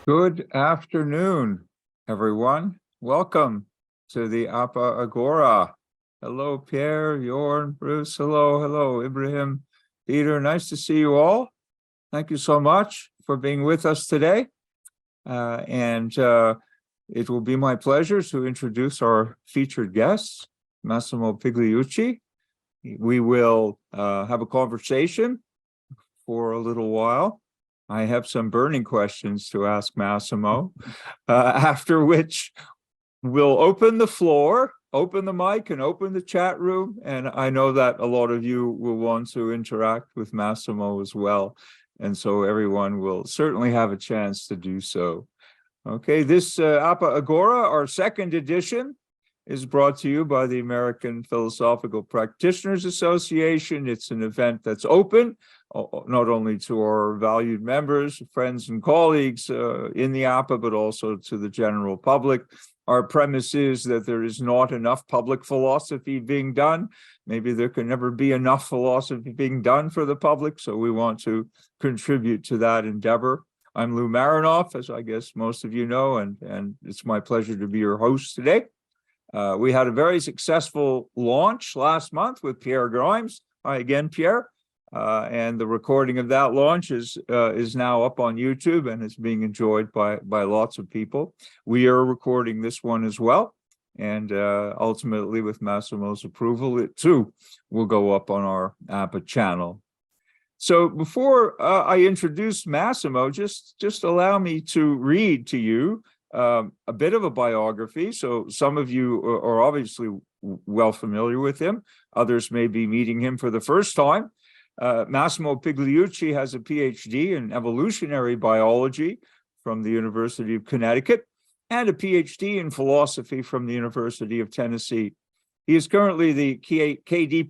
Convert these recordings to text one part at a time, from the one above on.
Good afternoon, everyone. Welcome to the APPA Agora. Hello, Pierre, Jorn, Bruce. Hello, Ibrahim, Peter. Nice to see you all. Thank you so much for being with us today. It will be my pleasure to introduce our featured guests, Massimo Pigliucci. We will have a conversation for a little while. I have some burning questions to ask Massimo, after which we'll open the floor, open the mic, and open the chat room. And I know that a lot of you will want to interact with Massimo as well. And so everyone will certainly have a chance to do so. Okay, this APPA Agora, our second edition, is brought to you by the American Philosophical Practitioners Association. It's an event that's open, not only to our valued members, friends, and colleagues in the APPA, but also to the general public. Our premise is that there is not enough public philosophy being done. Maybe there can never be enough philosophy being done for the public, so we want to contribute to that endeavor. I'm Lou Marinoff, as I guess most of you know, and it's my pleasure to be your host today. We had a very successful launch last month with Pierre Grimes. Hi again, Pierre. And the recording of that launch is now up on YouTube and is being enjoyed by lots of people. We are recording this one as well. And ultimately, with Massimo's approval, it too will go up on our APPA channel. So before I introduce Massimo, just allow me to read to you a bit of a biography. So some of you are obviously well familiar with him. Others may be meeting him for the first time. Massimo Pigliucci has a PhD in evolutionary biology from the University of Connecticut and a PhD in philosophy from the University of Tennessee. He is currently the Irani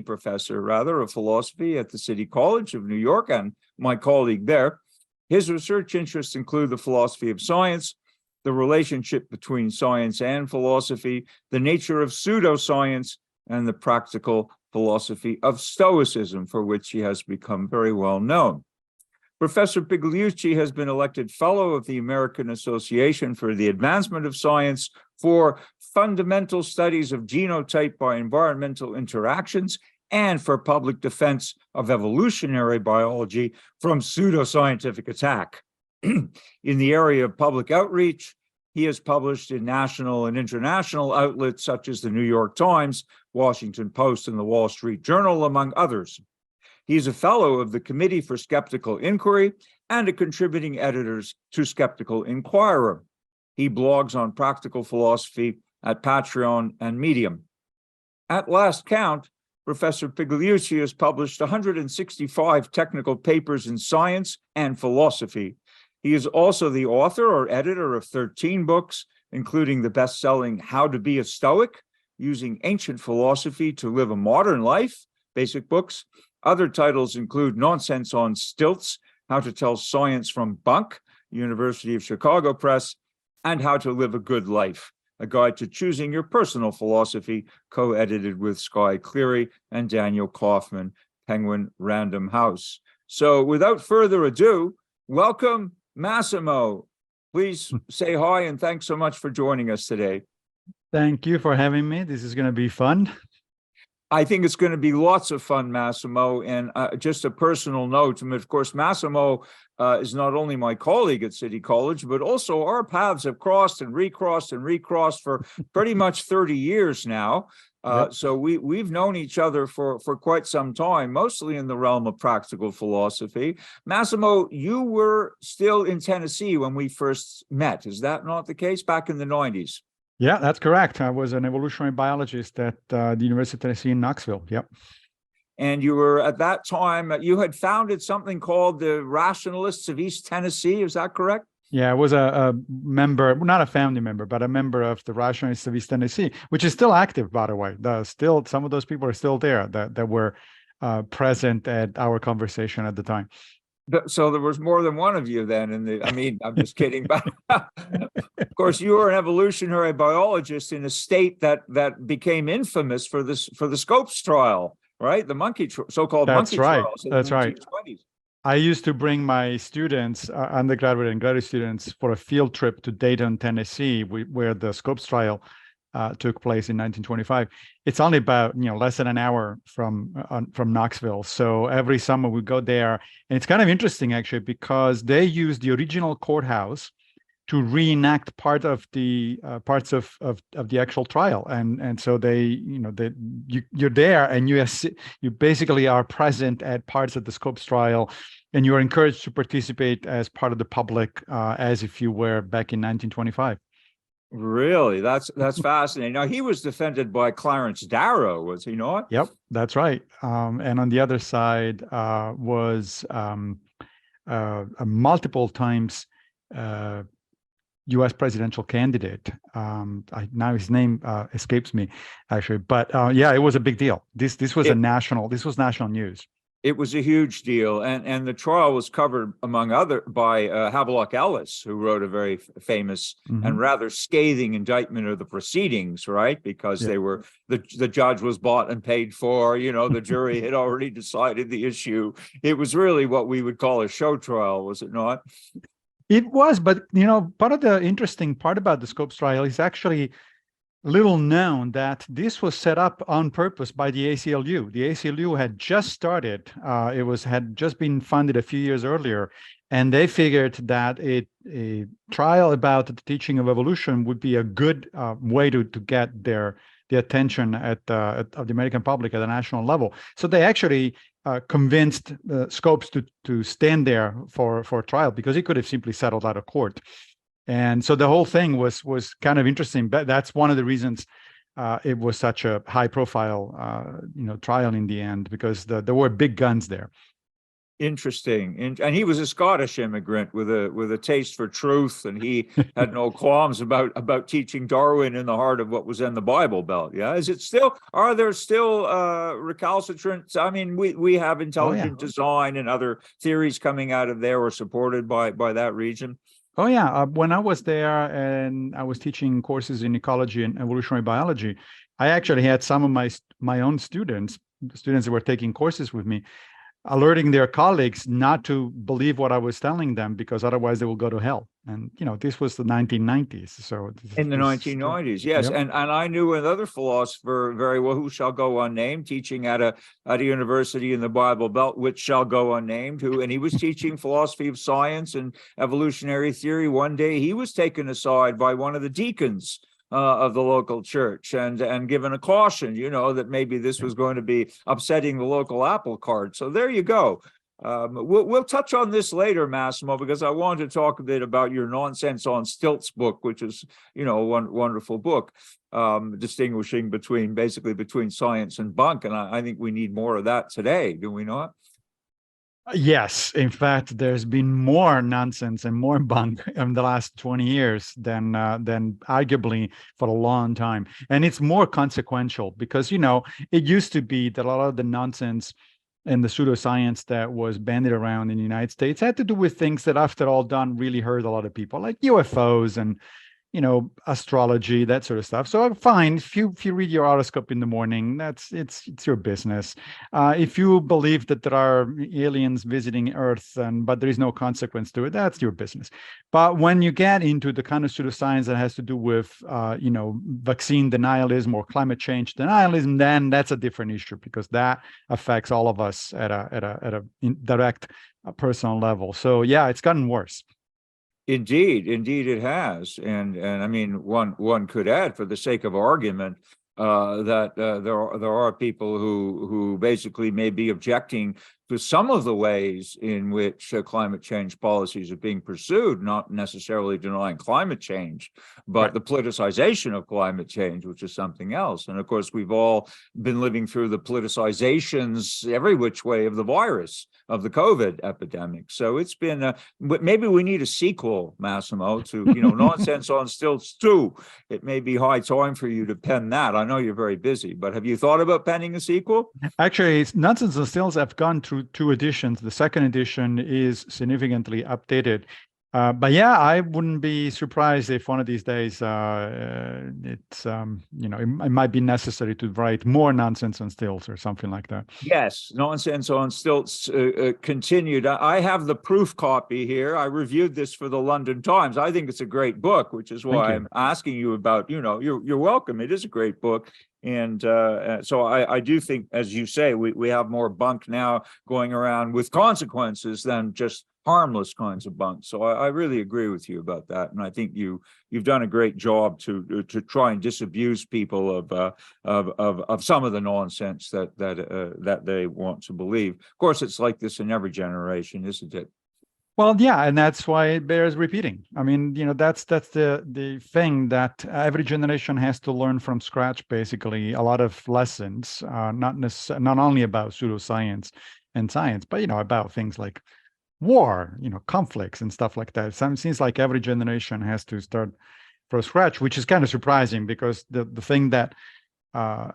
Professor of Philosophy at the City College of New York and my colleague there. His research interests include the philosophy of science, the relationship between science and philosophy, the nature of pseudoscience, and the practical philosophy of Stoicism, for which he has become very well known. Professor Pigliucci has been elected Fellow of the American Association for the Advancement of Science for fundamental studies of genotype by environmental interactions and for public defense of evolutionary biology from pseudoscientific attack. In the area of public outreach, he has published in national and international outlets such as the New York Times, Washington Post, and the Wall Street Journal, among others. He is a fellow of the Committee for Skeptical Inquiry and a contributing editor to Skeptical Inquirer. He blogs on practical philosophy at Patreon and Medium. At last count, Professor Pigliucci has published 165 technical papers in science and philosophy. He is also the author or editor of 13 books, including the best-selling How to Be a Stoic, Using Ancient Philosophy to Live a Modern Life, basic books. Other titles include Nonsense on Stilts, How to Tell Science from Bunk, University of Chicago Press, and How to Live a Good Life, a guide to choosing your personal philosophy, co-edited with Skye, Cleary, and Daniel Kaufman, Penguin Random House. So without further ado, welcome, Massimo. Please say hi and thanks so much for joining us today. Thank you for having me. This is going to be fun. I think it's going to be lots of fun, Massimo. And just a personal note, I mean, of course, Massimo is not only my colleague at City College, but also our paths have crossed and recrossed for pretty much 30 years now. Yep. So we've known each other for quite some time, mostly in the realm of practical philosophy. Massimo, you were still in Tennessee when we first met. Is that not the case back in the 90s? Yeah, that's correct. I was an evolutionary biologist at the University of Tennessee in Knoxville. Yep. And you were, at that time, you had founded something called the Rationalists of East Tennessee. Is that correct? Yeah, I was a member, not a founding member, but a member of the Rationalists of East Tennessee, which is still active, by the way. Still, some of those people are still there that were present at our conversation at the time. So there was more than one of you then. I mean, I'm just kidding. But of course, you were an evolutionary biologist in a state that became infamous for the Scopes trial, right? The monkey, so-called monkey trials. That's right. I used to bring my students, undergraduate and graduate students, for a field trip to Dayton, Tennessee, where the Scopes trial took place in 1925. It's only about less than an hour from Knoxville. So every summer we go there, and it's kind of interesting actually because they use the original courthouse to reenact parts of the actual trial, and so you're there and you basically are present at parts of the Scopes trial, and you are encouraged to participate as part of the public as if you were back in 1925. Really? That's fascinating. Now, he was defended by Clarence Darrow, was he not? Yep, that's right. And on the other side was multiple times U.S. presidential candidate. Now his name escapes me, actually. But yeah, it was a big deal. This was national news. It was a huge deal, and the trial was covered, among other, by Havelock Ellis, who wrote a very famous and rather scathing indictment of the proceedings, right? Because they were the judge was bought and paid for. The jury had already decided the issue. It was really what we would call a show trial, was it not? It was, but part of the interesting part about the Scopes trial is actually little known that this was set up on purpose by the ACLU. The ACLU had just started; had just been funded a few years earlier, and they figured that a trial about the teaching of evolution would be a good way to get the attention of the American public at a national level. So they actually convinced Scopes to stand there for trial, because he could have simply settled out of court. And so the whole thing was kind of interesting. But that's one of the reasons it was such a high profile trial in the end, because there were big guns there. Interesting. And he was a Scottish immigrant with a taste for truth, and he had no qualms about teaching Darwin in the heart of what was in the Bible Belt. Yeah. Are there still recalcitrants? I mean, we have intelligent design and other theories coming out of there, or supported by that region. Oh yeah, when I was there and I was teaching courses in ecology and evolutionary biology, I actually had some of my own students that were taking courses with me, alerting their colleagues not to believe what I was telling them, because otherwise they will go to hell. And this was the 1990s. So in the 1990s, yes. Yep. And I knew another philosopher very well, who shall go unnamed, teaching at a university in the Bible Belt, which shall go unnamed, and he was teaching philosophy of science and evolutionary theory. One day he was taken aside by one of the deacons of the local church and given a caution, that maybe this was going to be upsetting the local apple cart. So there you go. We'll touch on this later, Massimo, because I want to talk a bit about your Nonsense on Stilts book, which is, a wonderful book, distinguishing between science and bunk. And I think we need more of that today, do we not? Yes, in fact, there's been more nonsense and more bunk in the last 20 years than arguably for a long time. And it's more consequential because, it used to be that a lot of the nonsense and the pseudoscience that was bandied around in the United States had to do with things that, after all done, really hurt a lot of people, like UFOs and astrology, that sort of stuff. So fine, if you read your horoscope in the morning, it's your business. If you believe that there are aliens visiting Earth, but there is no consequence to it, that's your business. But when you get into the kind of pseudoscience that has to do with vaccine denialism or climate change denialism, then that's a different issue, because that affects all of us at a direct personal level. So yeah, it's gotten worse. Indeed it has, and I mean, one could add, for the sake of argument, that there are people who basically may be objecting to some of the ways in which climate change policies are being pursued, not necessarily denying climate change, but the politicization of climate change, which is something else. And of course, we've all been living through the politicizations every which way of the virus, of the COVID epidemic. So it's been, maybe we need a sequel, Massimo, to, Nonsense on Stilts 2. It may be high time for you to pen that. I know you're very busy, but have you thought about penning a sequel? Actually, Nonsense on Stilts have gone through 2 editions. The second edition is significantly updated. But yeah, I wouldn't be surprised if one of these days it's it might be necessary to write more nonsense on stills or something like that. Yes, Nonsense on Stilts continued. I have the proof copy here. I reviewed this for the London Times. I think it's a great book, which is why I'm asking you about, you're welcome. It is a great book. And so I do think, as you say, we have more bunk now going around with consequences than just harmless kinds of bunk. So I really agree with you about that. And I think you've done a great job to try and disabuse people of some of the nonsense that they want to believe. Of course, it's like this in every generation, isn't it? Well, yeah, and that's why it bears repeating. I mean, that's the thing that every generation has to learn from scratch, basically, a lot of lessons, not only about pseudoscience and science, but about things like war, conflicts and stuff like that. So it seems like every generation has to start from scratch, which is kind of surprising, because the thing that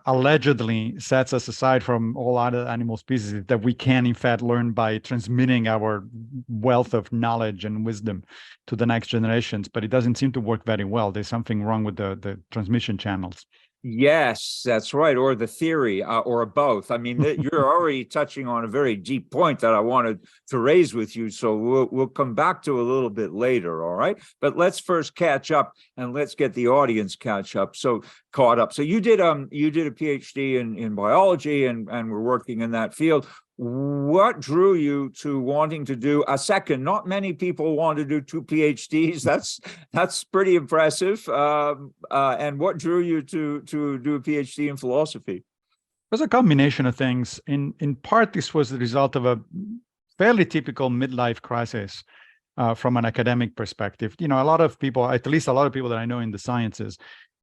allegedly sets us aside from all other animal species that we can in fact learn by transmitting our wealth of knowledge and wisdom to the next generations, but it doesn't seem to work very well. There's something wrong with the transmission channels. Yes, that's right. Or the theory, or both. I mean, you're already touching on a very deep point that I wanted to raise with you. So we'll come back to a little bit later. All right. But let's first catch up, and let's get the audience caught up. So you did a PhD in biology, and we're working in that field. What drew you to wanting to do a second? Not many people want to do 2 PhDs. That's pretty impressive. And what drew you to do a PhD in philosophy? It was a combination of things. In part, this was the result of a fairly typical midlife crisis from an academic perspective. A lot of people, at least a lot of people that I know in the sciences,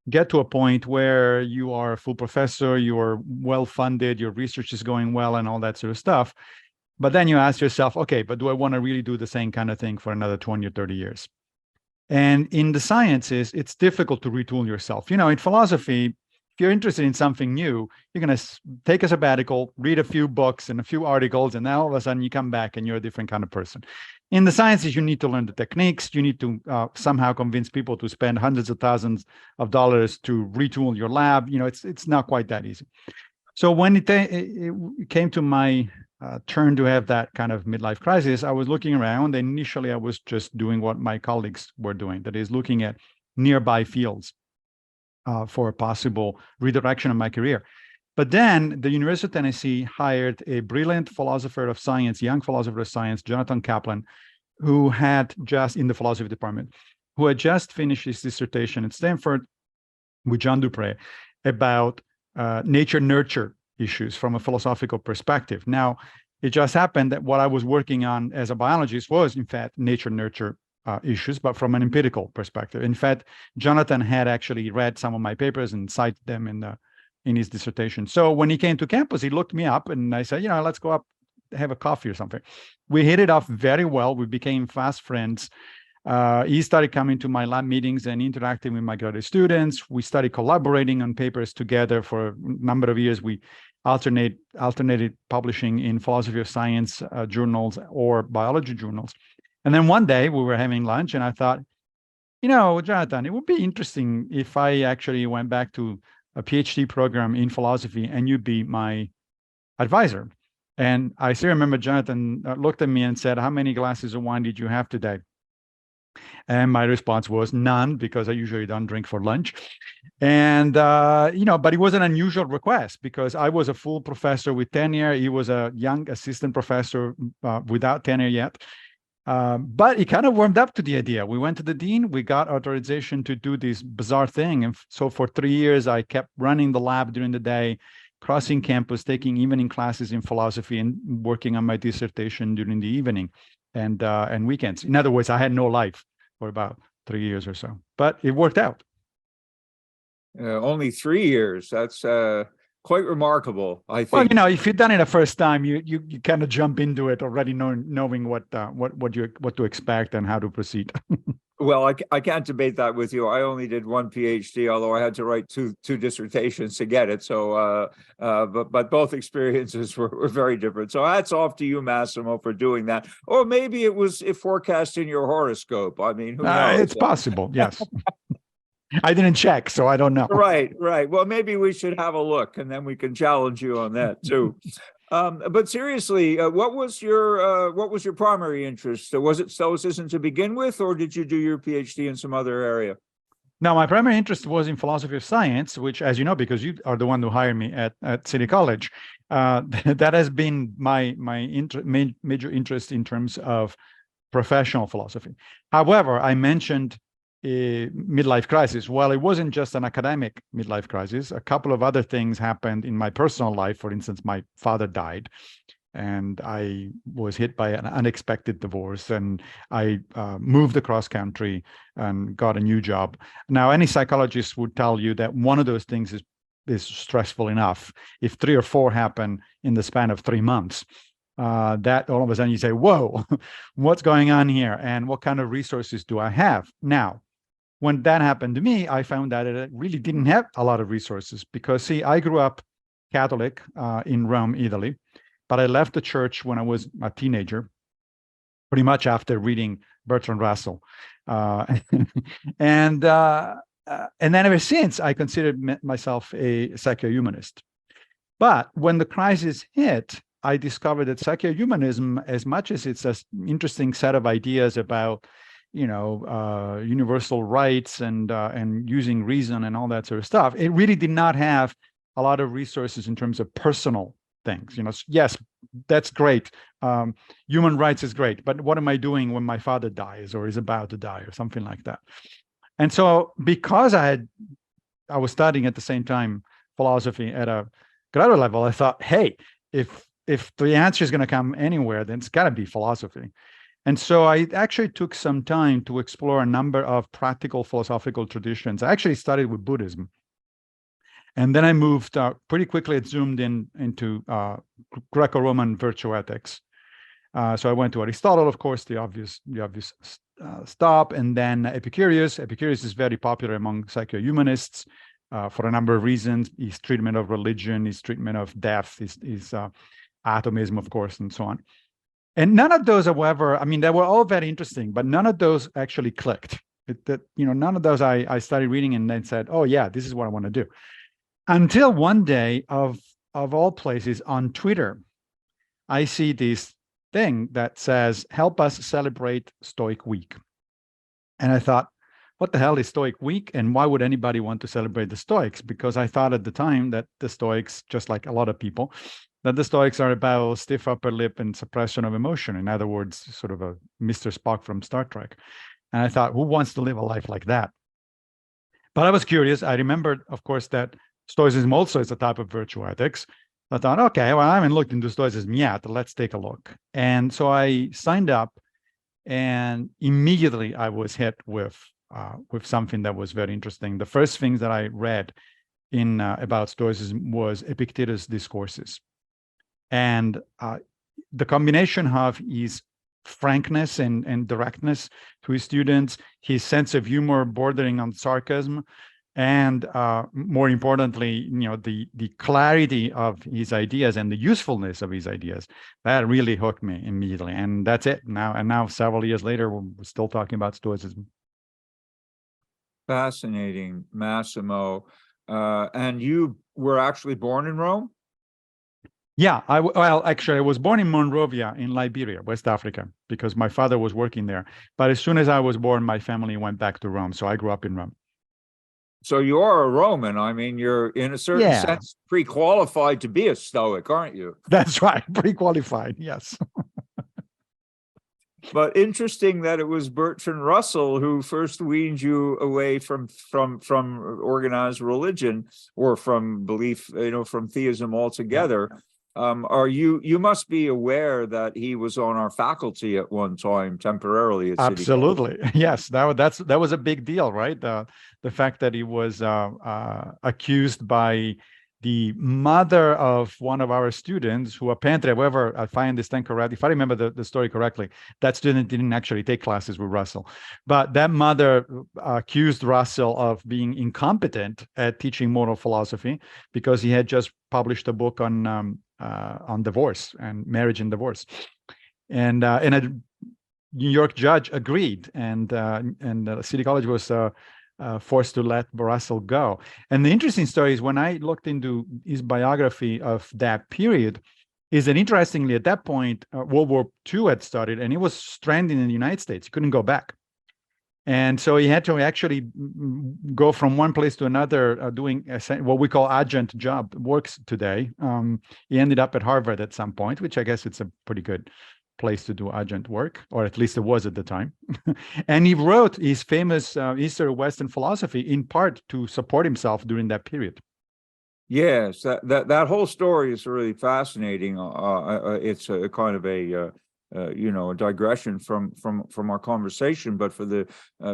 get to a point where you are a full professor, you are well-funded, your research is going well and all that sort of stuff. But then you ask yourself, okay, but do I want to really do the same kind of thing for another 20 or 30 years? And in the sciences, it's difficult to retool yourself. In philosophy, if you're interested in something new, you're going to take a sabbatical, read a few books and a few articles, and then all of a sudden you come back and you're a different kind of person. In the sciences, you need to learn the techniques. You need to somehow convince people to spend hundreds of thousands of dollars to retool your lab. It's not quite that easy. So when it came to my turn to have that kind of midlife crisis, I was looking around. And initially, I was just doing what my colleagues were doing, that is, looking at nearby fields for a possible redirection of my career. But then the University of Tennessee hired a brilliant philosopher of science, young philosopher of science, Jonathan Kaplan, who had just, in the philosophy department, who had just finished his dissertation at Stanford with John Dupre about nature-nurture issues from a philosophical perspective. Now, it just happened that what I was working on as a biologist was, in fact, nature-nurture issues, but from an empirical perspective. In fact, Jonathan had actually read some of my papers and cited them in his dissertation. So when he came to campus, he looked me up, and I said, let's go up, have a coffee or something. We hit it off very well. We became fast friends. He started coming to my lab meetings and interacting with my graduate students. We started collaborating on papers together for a number of years. We alternated publishing in philosophy of science journals or biology journals. And then one day we were having lunch, and I thought, Jonathan, it would be interesting if I actually went back to a PhD program in philosophy and you'd be my advisor. And I still remember Jonathan looked at me and said, how many glasses of wine did you have today? And my response was none, because I usually don't drink for lunch. And, but it was an unusual request, because I was a full professor with tenure. He was a young assistant professor without tenure yet. But he kind of warmed up to the idea. We went to the dean, we got authorization to do this bizarre thing. And so for 3 years, I kept running the lab during the day, crossing campus, taking evening classes in philosophy, and working on my dissertation during the evening and weekends. In other words, I had no life for about 3 years or so, but it worked out. Only 3 years. That's quite remarkable, I think. Well, if you've done it the first time, you kind of jump into it already knowing what to expect and how to proceed. Well, I can't debate that with you. I only did one PhD, although I had to write two dissertations to get it. So, but both experiences were very different. So hats off to you, Massimo, for doing that. Or maybe it was forecasting your horoscope. I mean, who knows? It's possible. Yes. I didn't check, so I don't know. Right, right. Well, maybe we should have a look, and then we can challenge you on that too. But seriously, what was your primary interest? Was it Stoicism to begin with, or did you do your PhD in some other area? Now, my primary interest was in philosophy of science, which, as you know, because you are the one who hired me at City College, that has been my major interest in terms of professional philosophy. However, I mentioned a midlife crisis. Well, it wasn't just an academic midlife crisis. A couple of other things happened in my personal life. For instance, my father died, and I was hit by an unexpected divorce, and I moved across country and got a new job. Now, any psychologist would tell you that one of those things is stressful enough. If 3 or 4 happen in the span of 3 months, that all of a sudden you say, whoa, what's going on here? And what kind of resources do I have? Now, when that happened to me, I found that I really didn't have a lot of resources because, see, I grew up Catholic in Rome, Italy, but I left the church when I was a teenager, pretty much after reading Bertrand Russell. And then ever since, I considered myself a psychohumanist. But when the crisis hit, I discovered that psychohumanism, as much as it's an interesting set of ideas about, universal rights and using reason and all that sort of stuff, it really did not have a lot of resources in terms of personal things. Yes, that's great. Human rights is great, but what am I doing when my father dies or is about to die or something like that? And so, because I was studying at the same time philosophy at a graduate level, I thought, hey, if the answer is going to come anywhere, then it's got to be philosophy. And so I actually took some time to explore a number of practical philosophical traditions. I actually started with Buddhism. And then I moved pretty quickly, it zoomed into Greco-Roman virtue ethics. So I went to Aristotle, of course, the obvious stop, and then Epicurus. Epicurus is very popular among psychohumanists for a number of reasons. His treatment of religion, his treatment of death, his atomism, of course, and so on. And none of those, however, I mean, they were all very interesting, but none of those actually clicked. None of those I started reading and then said, oh yeah, this is what I want to do. Until one day, of all places, on Twitter, I see this thing that says, help us celebrate Stoic Week. And I thought, what the hell is Stoic Week? And why would anybody want to celebrate the Stoics? Because I thought at the time that the Stoics, just like a lot of people, that the Stoics are about stiff upper lip and suppression of emotion. In other words, sort of a Mr. Spock from Star Trek. And I thought, who wants to live a life like that? But I was curious. I remembered, of course, that Stoicism also is a type of virtue ethics. I thought, okay, well, I haven't looked into Stoicism yet. Let's take a look. And so I signed up, and immediately I was hit with something that was very interesting. The first things that I read about Stoicism was Epictetus' discourses. And the combination of his frankness and directness to his students, his sense of humor bordering on sarcasm, and more importantly, the clarity of his ideas and the usefulness of his ideas, that really hooked me immediately. And that's it now. And now, several years later, we're still talking about Stoicism. Fascinating, Massimo. And you were actually born in Rome? Yeah, actually, I was born in Monrovia in Liberia, West Africa, because my father was working there. But as soon as I was born, my family went back to Rome. So I grew up in Rome. So you are a Roman. I mean, you're in a certain sense pre-qualified to be a Stoic, aren't you? That's right, pre-qualified, yes. But interesting that it was Bertrand Russell who first weaned you away from organized religion, or from belief, from theism altogether. You must be aware that he was on our faculty at one time temporarily at City Absolutely. College. Yes, that was a big deal, right? The fact that he was accused by the mother of one of our students, who apparently, however, if I understand correctly, if I remember the story correctly, that student didn't actually take classes with Russell. But that mother accused Russell of being incompetent at teaching moral philosophy because he had just published a book on divorce and marriage and divorce. And a New York judge agreed, and City College was forced to let Russell go. And the interesting story is when I looked into his biography of that period, is that interestingly at that point, World War II had started and he was stranded in the United States. He couldn't go back. And so he had to actually go from one place to another, doing what we call adjunct job works today. He ended up at Harvard at some point, which I guess it's a pretty good place to do adjunct work, or at least it was at the time. And he wrote his famous History of Western Philosophy in part to support himself during that period. Yes, that whole story is really fascinating. It's a kind of a a digression from our conversation, but for the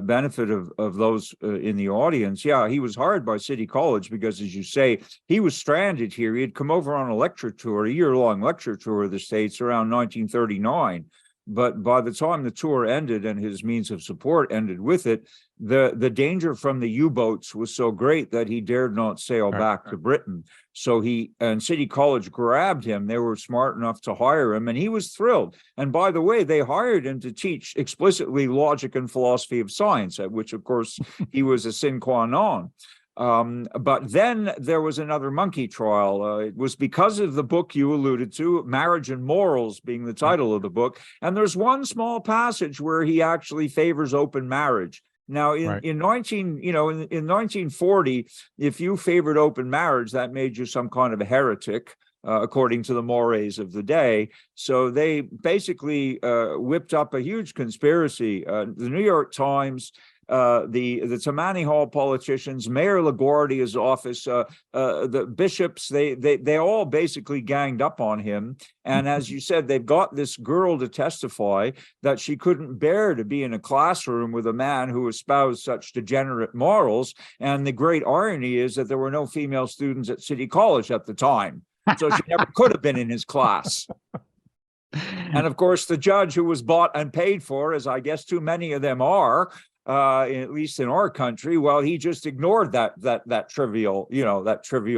benefit of those in the audience, yeah, he was hired by City College because, as you say, he was stranded here. He had come over on a lecture tour, a year-long lecture tour of the States around 1939. But by the time the tour ended and his means of support ended with it, the danger from the U-boats was so great that he dared not sail back to Britain. So City College grabbed him. They were smart enough to hire him, and he was thrilled. And by the way, they hired him to teach explicitly logic and philosophy of science, at which, of course, he was a sine qua non. But then there was another monkey trial. It was because of the book you alluded to, Marriage and Morals being the title of the book. And there's one small passage where he actually favors open marriage. Now, in 1940, if you favored open marriage, that made you some kind of a heretic, according to the mores of the day. So they basically whipped up a huge conspiracy. The New York Times, the Tammany Hall politicians, Mayor LaGuardia's office, the bishops, they all basically ganged up on him. And as you said, they've got this girl to testify that she couldn't bear to be in a classroom with a man who espoused such degenerate morals. And the great irony is that there were no female students at City College at the time. So she never could have been in his class. And of course, the judge, who was bought and paid for, as I guess too many of them are, at least in our country, well, he just ignored that trivial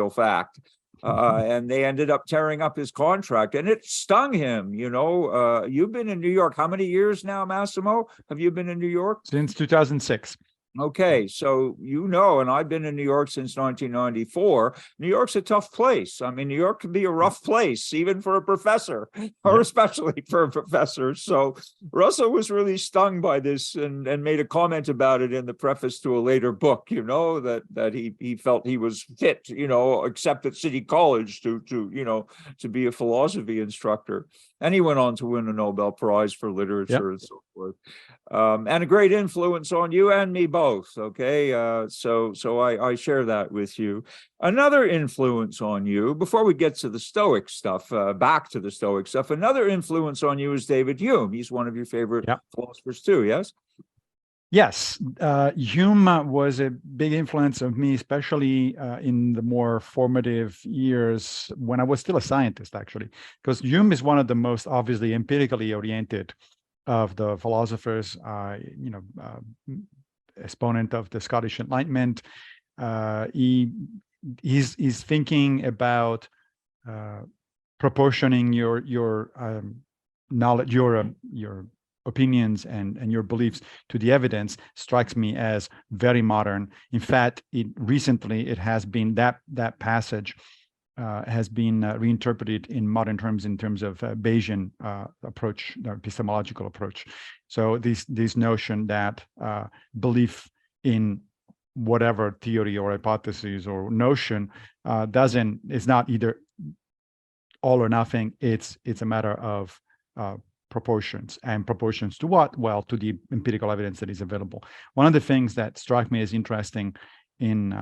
fact. And they ended up tearing up his contract, and it stung him. You've been in New York how many years now, Massimo? Have you been in New York? Since 2006. Okay, so and I've been in New York since 1994. New York's a tough place. I mean, New York can be a rough place, even for a professor, or especially for a professor. So Russell was really stung by this and made a comment about it in the preface to a later book, that he felt he was fit, except at City College to be a philosophy instructor. And he went on to win a Nobel Prize for literature and so forth. And a great influence on you and me both. Okay. So I share that with you. Another influence on you, before we get to the Stoic stuff, back to the Stoic stuff, another influence on you is David Hume. He's one of your favorite philosophers too, yes? Yes, Hume was a big influence of me, especially in the more formative years when I was still a scientist, actually, because Hume is one of the most obviously empirically oriented of the philosophers, exponent of the Scottish Enlightenment. He's thinking about proportioning your knowledge, your opinions and your beliefs to the evidence strikes me as very modern. In fact, recently it has been that passage has been reinterpreted in modern terms in terms of Bayesian approach, the epistemological approach. So this notion that belief in whatever theory or hypothesis or notion is not either all or nothing. It's a matter of proportions, and proportions to what? Well, to the empirical evidence that is available. One of the things that struck me as interesting in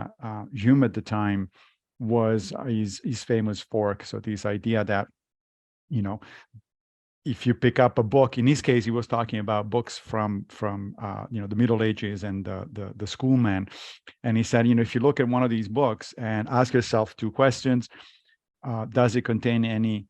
Hume at the time was his famous fork. So this idea that if you pick up a book, in this case, he was talking about books from the Middle Ages and the schoolmen, and he said, if you look at one of these books and ask yourself two questions: does it contain any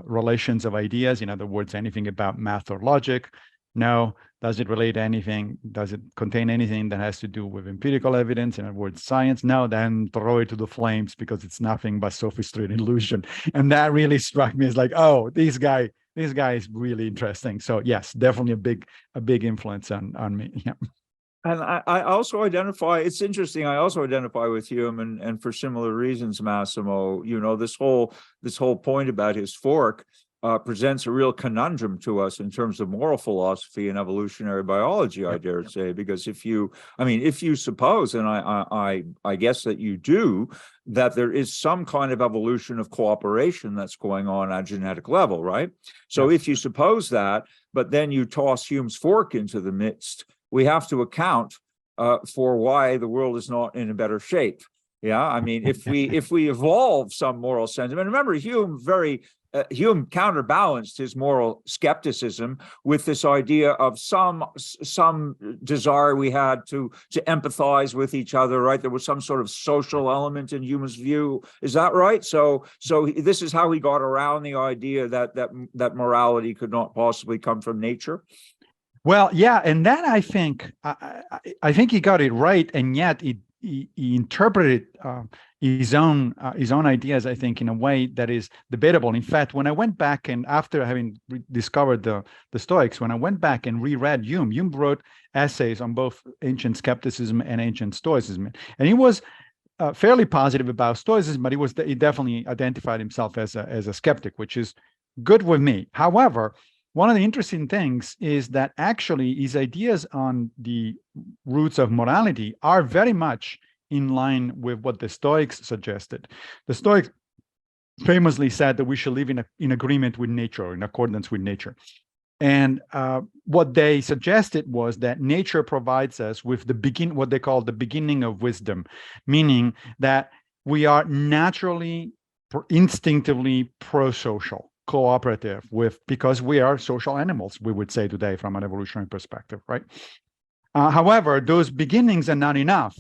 relations of ideas? In other words, anything about math or logic? No. Does it relate to anything? Does it contain anything that has to do with empirical evidence? In other words, science? No. Then throw it to the flames, because it's nothing but sophistry and illusion. And that really struck me as like, oh, this guy is really interesting. So yes, definitely a big influence on me. Yeah. And I also identify, it's interesting, I also identify with Hume, and for similar reasons, Massimo. This whole point about his fork presents a real conundrum to us in terms of moral philosophy and evolutionary biology, I dare say, because if you suppose, and I guess that you do, that there is some kind of evolution of cooperation that's going on at a genetic level, right? So if you suppose that, but then you toss Hume's fork into the midst, we have to account for why the world is not in a better shape. Yeah, I mean, if we evolve some moral sentiment, remember Hume counterbalanced his moral skepticism with this idea of some desire we had to empathize with each other, right? There was some sort of social element in Hume's view. Is that right? So this is how he got around the idea that morality could not possibly come from nature. Well, yeah, and that I think he got it right, and yet he interpreted his own ideas, I think, in a way that is debatable. In fact, when I went back, and after having discovered the Stoics, when I went back and reread Hume wrote essays on both ancient skepticism and ancient Stoicism, and he was fairly positive about Stoicism, but he definitely identified himself as a skeptic, which is good with me. However, one of the interesting things is that actually his ideas on the roots of morality are very much in line with what the Stoics suggested. The Stoics famously said that we should live in agreement with nature, or in accordance with nature. And what they suggested was that nature provides us with what they call the beginning of wisdom, meaning that we are naturally, instinctively pro-social, cooperative, because we are social animals, we would say today from an evolutionary perspective, right? However, those beginnings are not enough.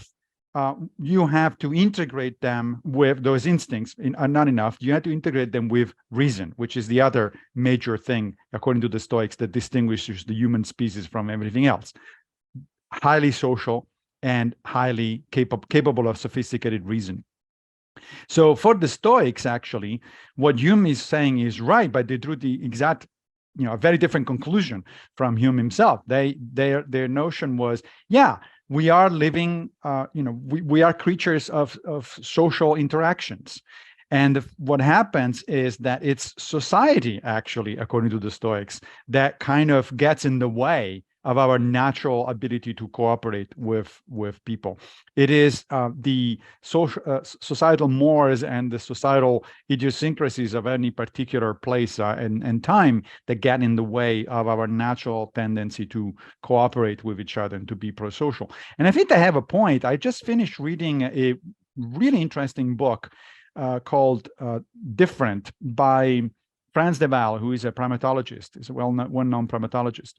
You have to integrate them with those instincts, are not enough. You have to integrate them with reason, which is the other major thing, according to the Stoics, that distinguishes the human species from everything else. Highly social and highly capable of sophisticated reason. So for the Stoics, actually, what Hume is saying is right, but they drew the exact, a very different conclusion from Hume himself. Their notion was, yeah, we are living, we are creatures of social interactions. And what happens is that it's society, actually, according to the Stoics, that kind of gets in the way of our natural ability to cooperate with people. It is the societal mores and the societal idiosyncrasies of any particular place and time that get in the way of our natural tendency to cooperate with each other and to be pro-social. And I think they have a point. I just finished reading a really interesting book called Different by Franz de Waal, who is a primatologist, is a well-known primatologist.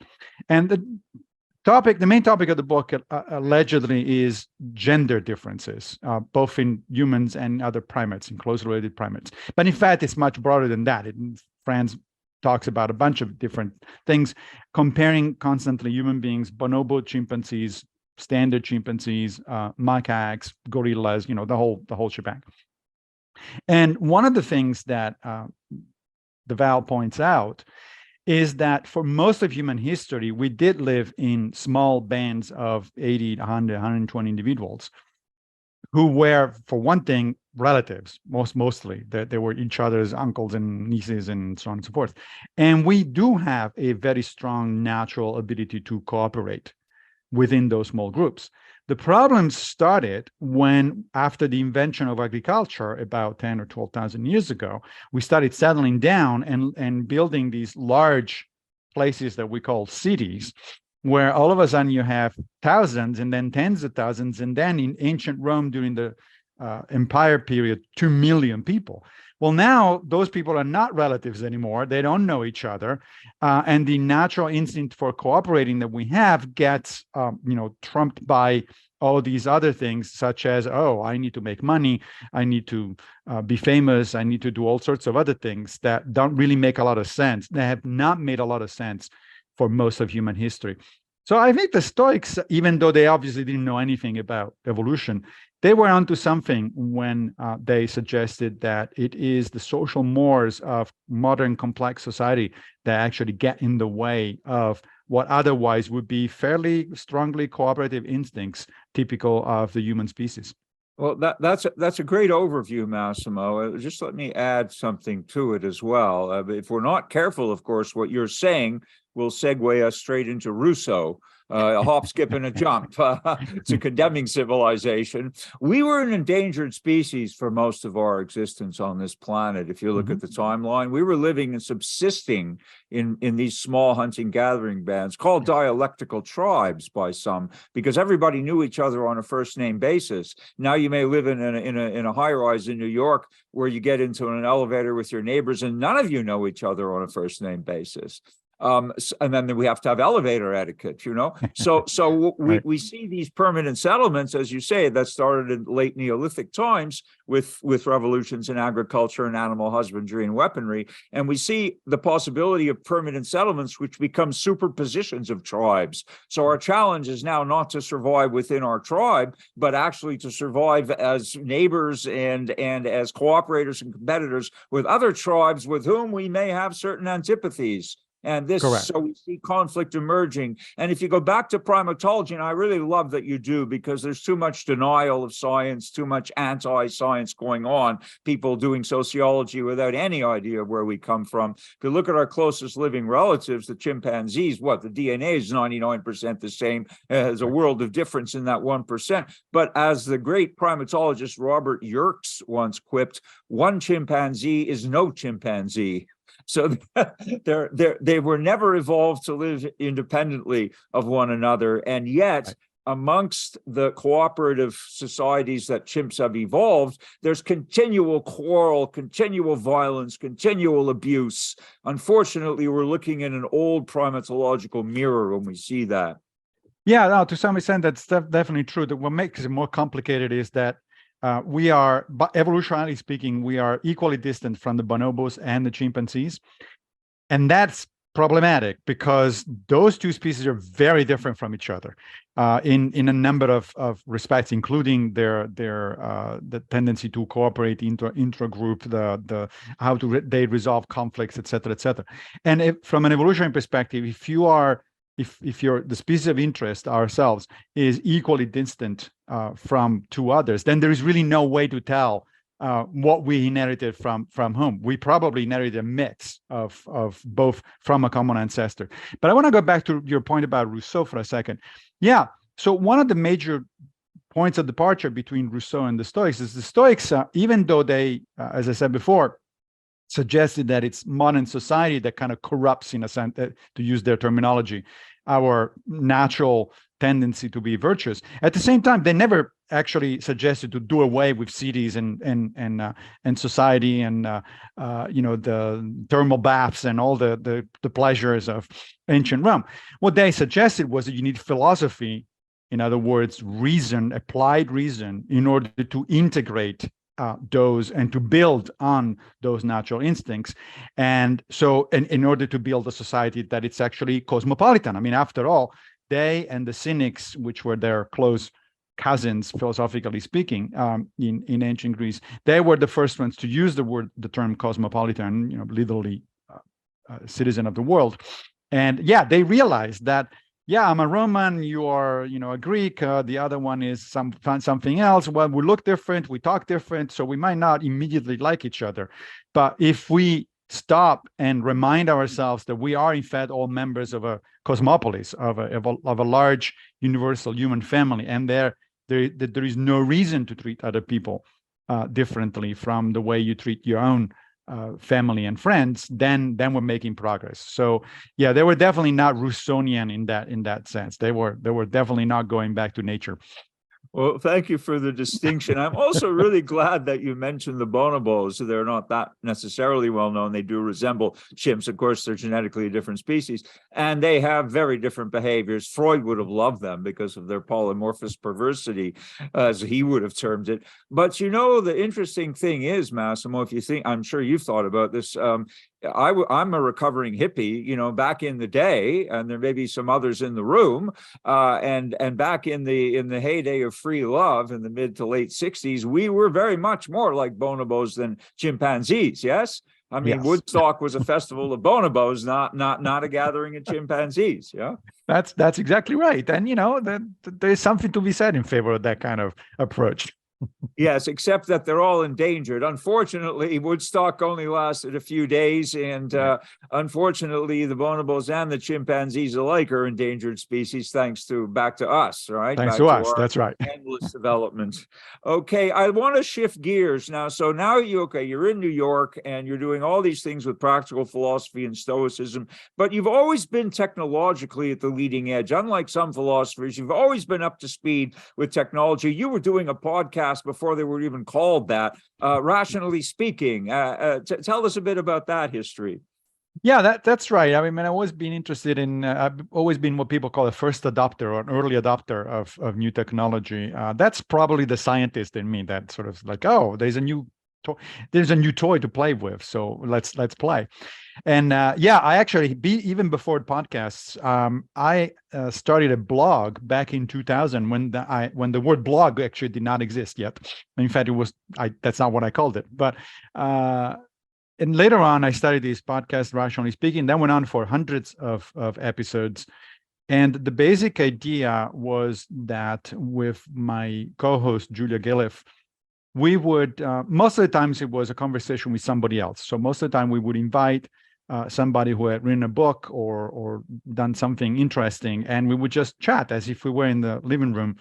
And the main topic of the book allegedly is gender differences, both in humans and other primates, in closely related primates. But in fact, it's much broader than that. Franz talks about a bunch of different things, comparing constantly human beings, bonobo chimpanzees, standard chimpanzees, macaques, gorillas, the whole shebang. And one of the things that de Waal points out is that for most of human history, we did live in small bands of 80, 100, 120 individuals who were, for one thing, relatives, mostly. They were each other's uncles and nieces and so on and so forth. And we do have a very strong natural ability to cooperate within those small groups. The problem started when, after the invention of agriculture about 10 or 12,000 years ago, we started settling down and building these large places that we call cities, where all of a sudden you have thousands and then tens of thousands, and then in ancient Rome during the empire period, 2 million people. Well, now those people are not relatives anymore. They don't know each other. And the natural instinct for cooperating that we have gets, trumped by all these other things, such as, oh, I need to make money. I need to be famous. I need to do all sorts of other things that don't really make a lot of sense. They have not made a lot of sense for most of human history. So I think the Stoics, even though they obviously didn't know anything about evolution, they were onto something when they suggested that it is the social mores of modern complex society that actually get in the way of what otherwise would be fairly strongly cooperative instincts typical of the human species. Well, that's a great overview, Massimo. Just let me add something to it as well. If we're not careful, of course, what you're saying will segue us straight into Rousseau. A hop, skip, and a jump to condemning civilization. We were an endangered species for most of our existence on this planet. If you look at the timeline, we were living and subsisting in these small hunting gathering bands called dialectical tribes by some, because everybody knew each other on a first name basis. Now you may live in a high rise in New York where you get into an elevator with your neighbors and none of you know each other on a first name basis. And then we have to have elevator etiquette, So we see these permanent settlements, as you say, that started in late Neolithic times with revolutions in agriculture and animal husbandry and weaponry. And we see the possibility of permanent settlements, which become superpositions of tribes. So our challenge is now not to survive within our tribe, but actually to survive as neighbors and as cooperators and competitors with other tribes with whom we may have certain antipathies. And this, Correct. So we see conflict emerging. And if you go back to primatology, and I really love that you do, because there's too much denial of science, too much anti-science going on, people doing sociology without any idea of where we come from. If you look at our closest living relatives, the chimpanzees, the DNA is 99% the same. There's a world of difference in that 1%. But as the great primatologist Robert Yerkes once quipped, one chimpanzee is no chimpanzee. So they were never evolved to live independently of one another. And yet, amongst the cooperative societies that chimps have evolved, there's continual quarrel, continual violence, continual abuse. Unfortunately, we're looking in an old primatological mirror when we see that. Yeah, no, to some extent, that's definitely true. What makes it more complicated is that we are, evolutionarily speaking, we are equally distant from the bonobos and the chimpanzees. And that's problematic because those two species are very different from each other in a number of respects, including the tendency to cooperate intra-group, how they resolve conflicts, et cetera, et cetera. And from an evolutionary perspective, if the species of interest ourselves is equally distant from two others, then there is really no way to tell what we inherited from whom. We probably inherited a mix of both from a common ancestor. But I want to go back to your point about Rousseau for a second. Yeah, so one of the major points of departure between Rousseau and the Stoics is the Stoics, even though they, as I said before, suggested that it's modern society that kind of corrupts, in a sense, to use their terminology, our natural tendency to be virtuous. At the same time, they never actually suggested to do away with cities and society and the thermal baths and all the pleasures of ancient Rome. What they suggested was that you need philosophy, in other words, reason, applied reason, in order to integrate those and to build on those natural instincts. And so in order to build a society that it's actually cosmopolitan. I mean, after all, they and the Cynics, which were their close cousins, philosophically speaking, in ancient Greece, they were the first ones to use the term cosmopolitan, literally citizen of the world. And yeah, they realized that, yeah, I'm a Roman, you are, a Greek, the other one is something else. Well, we look different, we talk different, so we might not immediately like each other. But if we stop and remind ourselves that we are, in fact, all members of a cosmopolis, of a large universal human family, and there is no reason to treat other people differently from the way you treat your own family and friends, then we're making progress. So yeah, they were definitely not Rousseauian in that sense. They were definitely not going back to nature. Well, thank you for the distinction. I'm also really glad that you mentioned the bonobos. They're not that necessarily well known. They do resemble chimps. Of course, they're genetically a different species, and they have very different behaviors. Freud would have loved them because of their polymorphous perversity, as he would have termed it. But the interesting thing is, Massimo, if you think, I'm sure you've thought about this. I'm a recovering hippie, back in the day, and there may be some others in the room. And back in the heyday of free love in the mid to late 60s, we were very much more like bonobos than chimpanzees. Yes. I mean, Yes. Woodstock was a festival of bonobos, not a gathering of chimpanzees. Yeah. That's exactly right. And there's something to be said in favor of that kind of approach. Yes, except that they're all endangered. Unfortunately, Woodstock only lasted a few days, and unfortunately, the bonobos and the chimpanzees alike are endangered species, thanks to back to us, right? Thanks back to us. our That's right. endless development. Okay, I want to shift gears now. So now you're in New York, and you're doing all these things with practical philosophy and Stoicism, but you've always been technologically at the leading edge. Unlike some philosophers, you've always been up to speed with technology. You were doing a podcast before they were even called that, Rationally Speaking. Tell us a bit about that history. Yeah, that's right. I mean, I've always been interested in, I've always been what people call a first adopter or an early adopter of new technology. That's probably the scientist in me that sort of like, oh, there's a new toy to play with, so let's play. And I actually, even before podcasts, I started a blog back in 2000 when the word blog actually did not exist yet. In fact, that's not what I called it. But and later on, I started this podcast, Rationally Speaking. That went on for hundreds of episodes. And the basic idea was that with my co-host, Julia Gilliff, we would, most of the times it was a conversation with somebody else. So most of the time we would invite somebody who had written a book or done something interesting, and we would just chat as if we were in the living room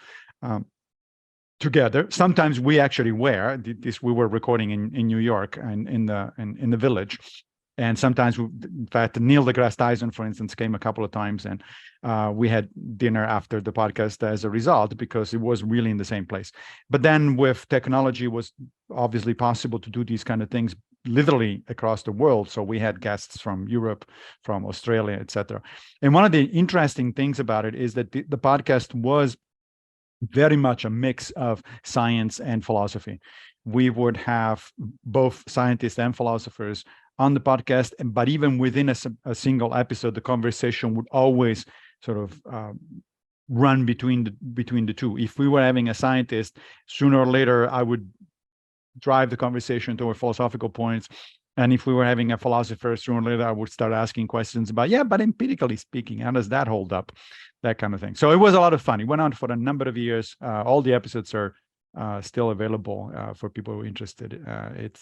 together. Sometimes we actually were. We were recording in New York and in the Village. And sometimes, in fact, Neil deGrasse Tyson, for instance, came a couple of times, and we had dinner after the podcast as a result, because it was really in the same place. But then with technology, it was obviously possible to do these kind of things literally across the world. So we had guests from Europe, from Australia, etc. And one of the interesting things about it is that the podcast was very much a mix of science and philosophy. We would have both scientists and philosophers on the podcast, but even within a single episode, the conversation would always sort of run between the two. If we were having a scientist, sooner or later, I would drive the conversation toward philosophical points. And if we were having a philosopher, sooner or later, I would start asking questions about, but empirically speaking, how does that hold up? That kind of thing. So it was a lot of fun. It went on for a number of years. All the episodes are still available for people who are interested.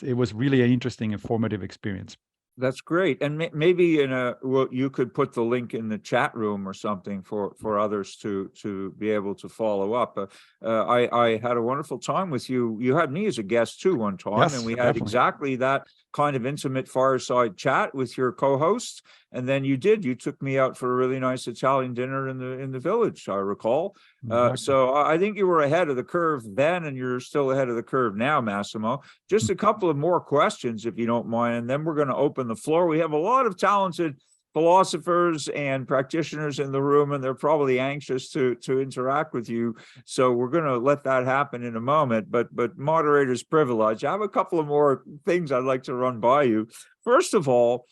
It was really an interesting and formative experience. That's great. And maybe you could put the link in the chat room or something for others to be able to follow up. I had a wonderful time with you. You had me as a guest too one time, yes, and we had definitely. exactly that kind of intimate fireside chat with your co-host. And then you took me out for a really nice Italian dinner in the Village, I recall. Exactly. So I think you were ahead of the curve then, and you're still ahead of the curve now, Massimo. Just a couple of more questions, if you don't mind, and then we're going to open the floor. We have a lot of talented philosophers and practitioners in the room, and they're probably anxious to interact with you. So we're going to let that happen in a moment. But moderator's privilege. I have a couple of more things I'd like to run by you. First of all,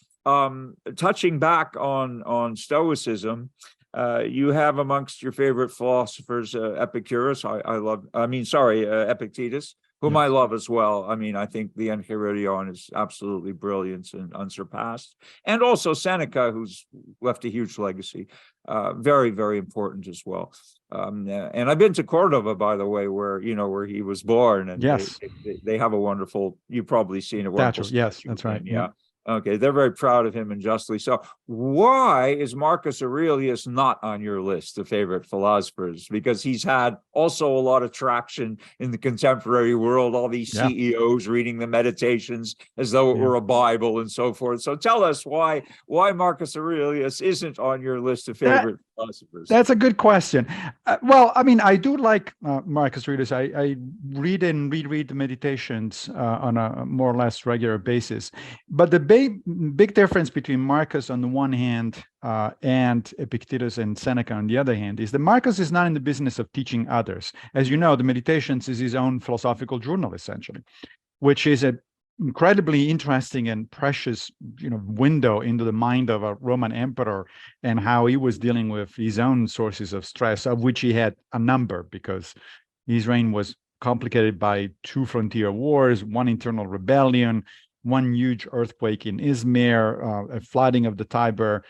touching back on Stoicism, you have amongst your favorite philosophers Epicurus. Epictetus, whom Yes. I love as well. I mean, I think the Enchiridion is absolutely brilliant and unsurpassed. And also Seneca, who's left a huge legacy, very, very important as well. And I've been to Cordova, by the way, where he was born, and yes, they have a wonderful. You've probably seen a wonderful statue. Yes, statue that's of right. him, yeah. Okay, they're very proud of him, and justly so. Why is Marcus Aurelius not on your list of favorite philosophers? Because he's had also a lot of traction in the contemporary world, all these CEOs reading the Meditations as though it were a Bible and so forth. So tell us why Marcus Aurelius isn't on your list of favorite philosophers. That's a good question. Well, I mean, I do like Marcus Aurelius. I read and reread the Meditations on a more or less regular basis. But the big difference between Marcus on the one hand and Epictetus and Seneca on the other hand is that Marcus is not in the business of teaching others. As you know, the Meditations is his own philosophical journal, essentially, which is an incredibly interesting and precious, window into the mind of a Roman emperor and how he was dealing with his own sources of stress, of which he had a number, because his reign was complicated by 2 frontier wars, 1 internal rebellion, 1 huge earthquake in Izmir, a flooding of the Tiber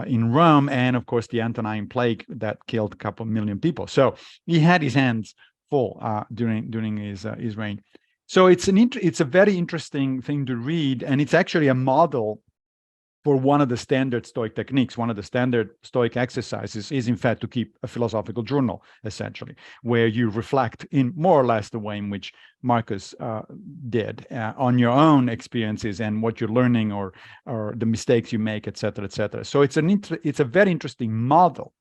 in Rome, and of course the Antonine Plague that killed a couple million people. So he had his hands full during his reign. So it's a very interesting thing to read, and it's actually a model for one of the standard Stoic techniques. One of the standard Stoic exercises is, in fact, to keep a philosophical journal, essentially, where you reflect in more or less the way in which Marcus did on your own experiences and what you're learning or the mistakes you make, et cetera, et cetera. So it's a very interesting model.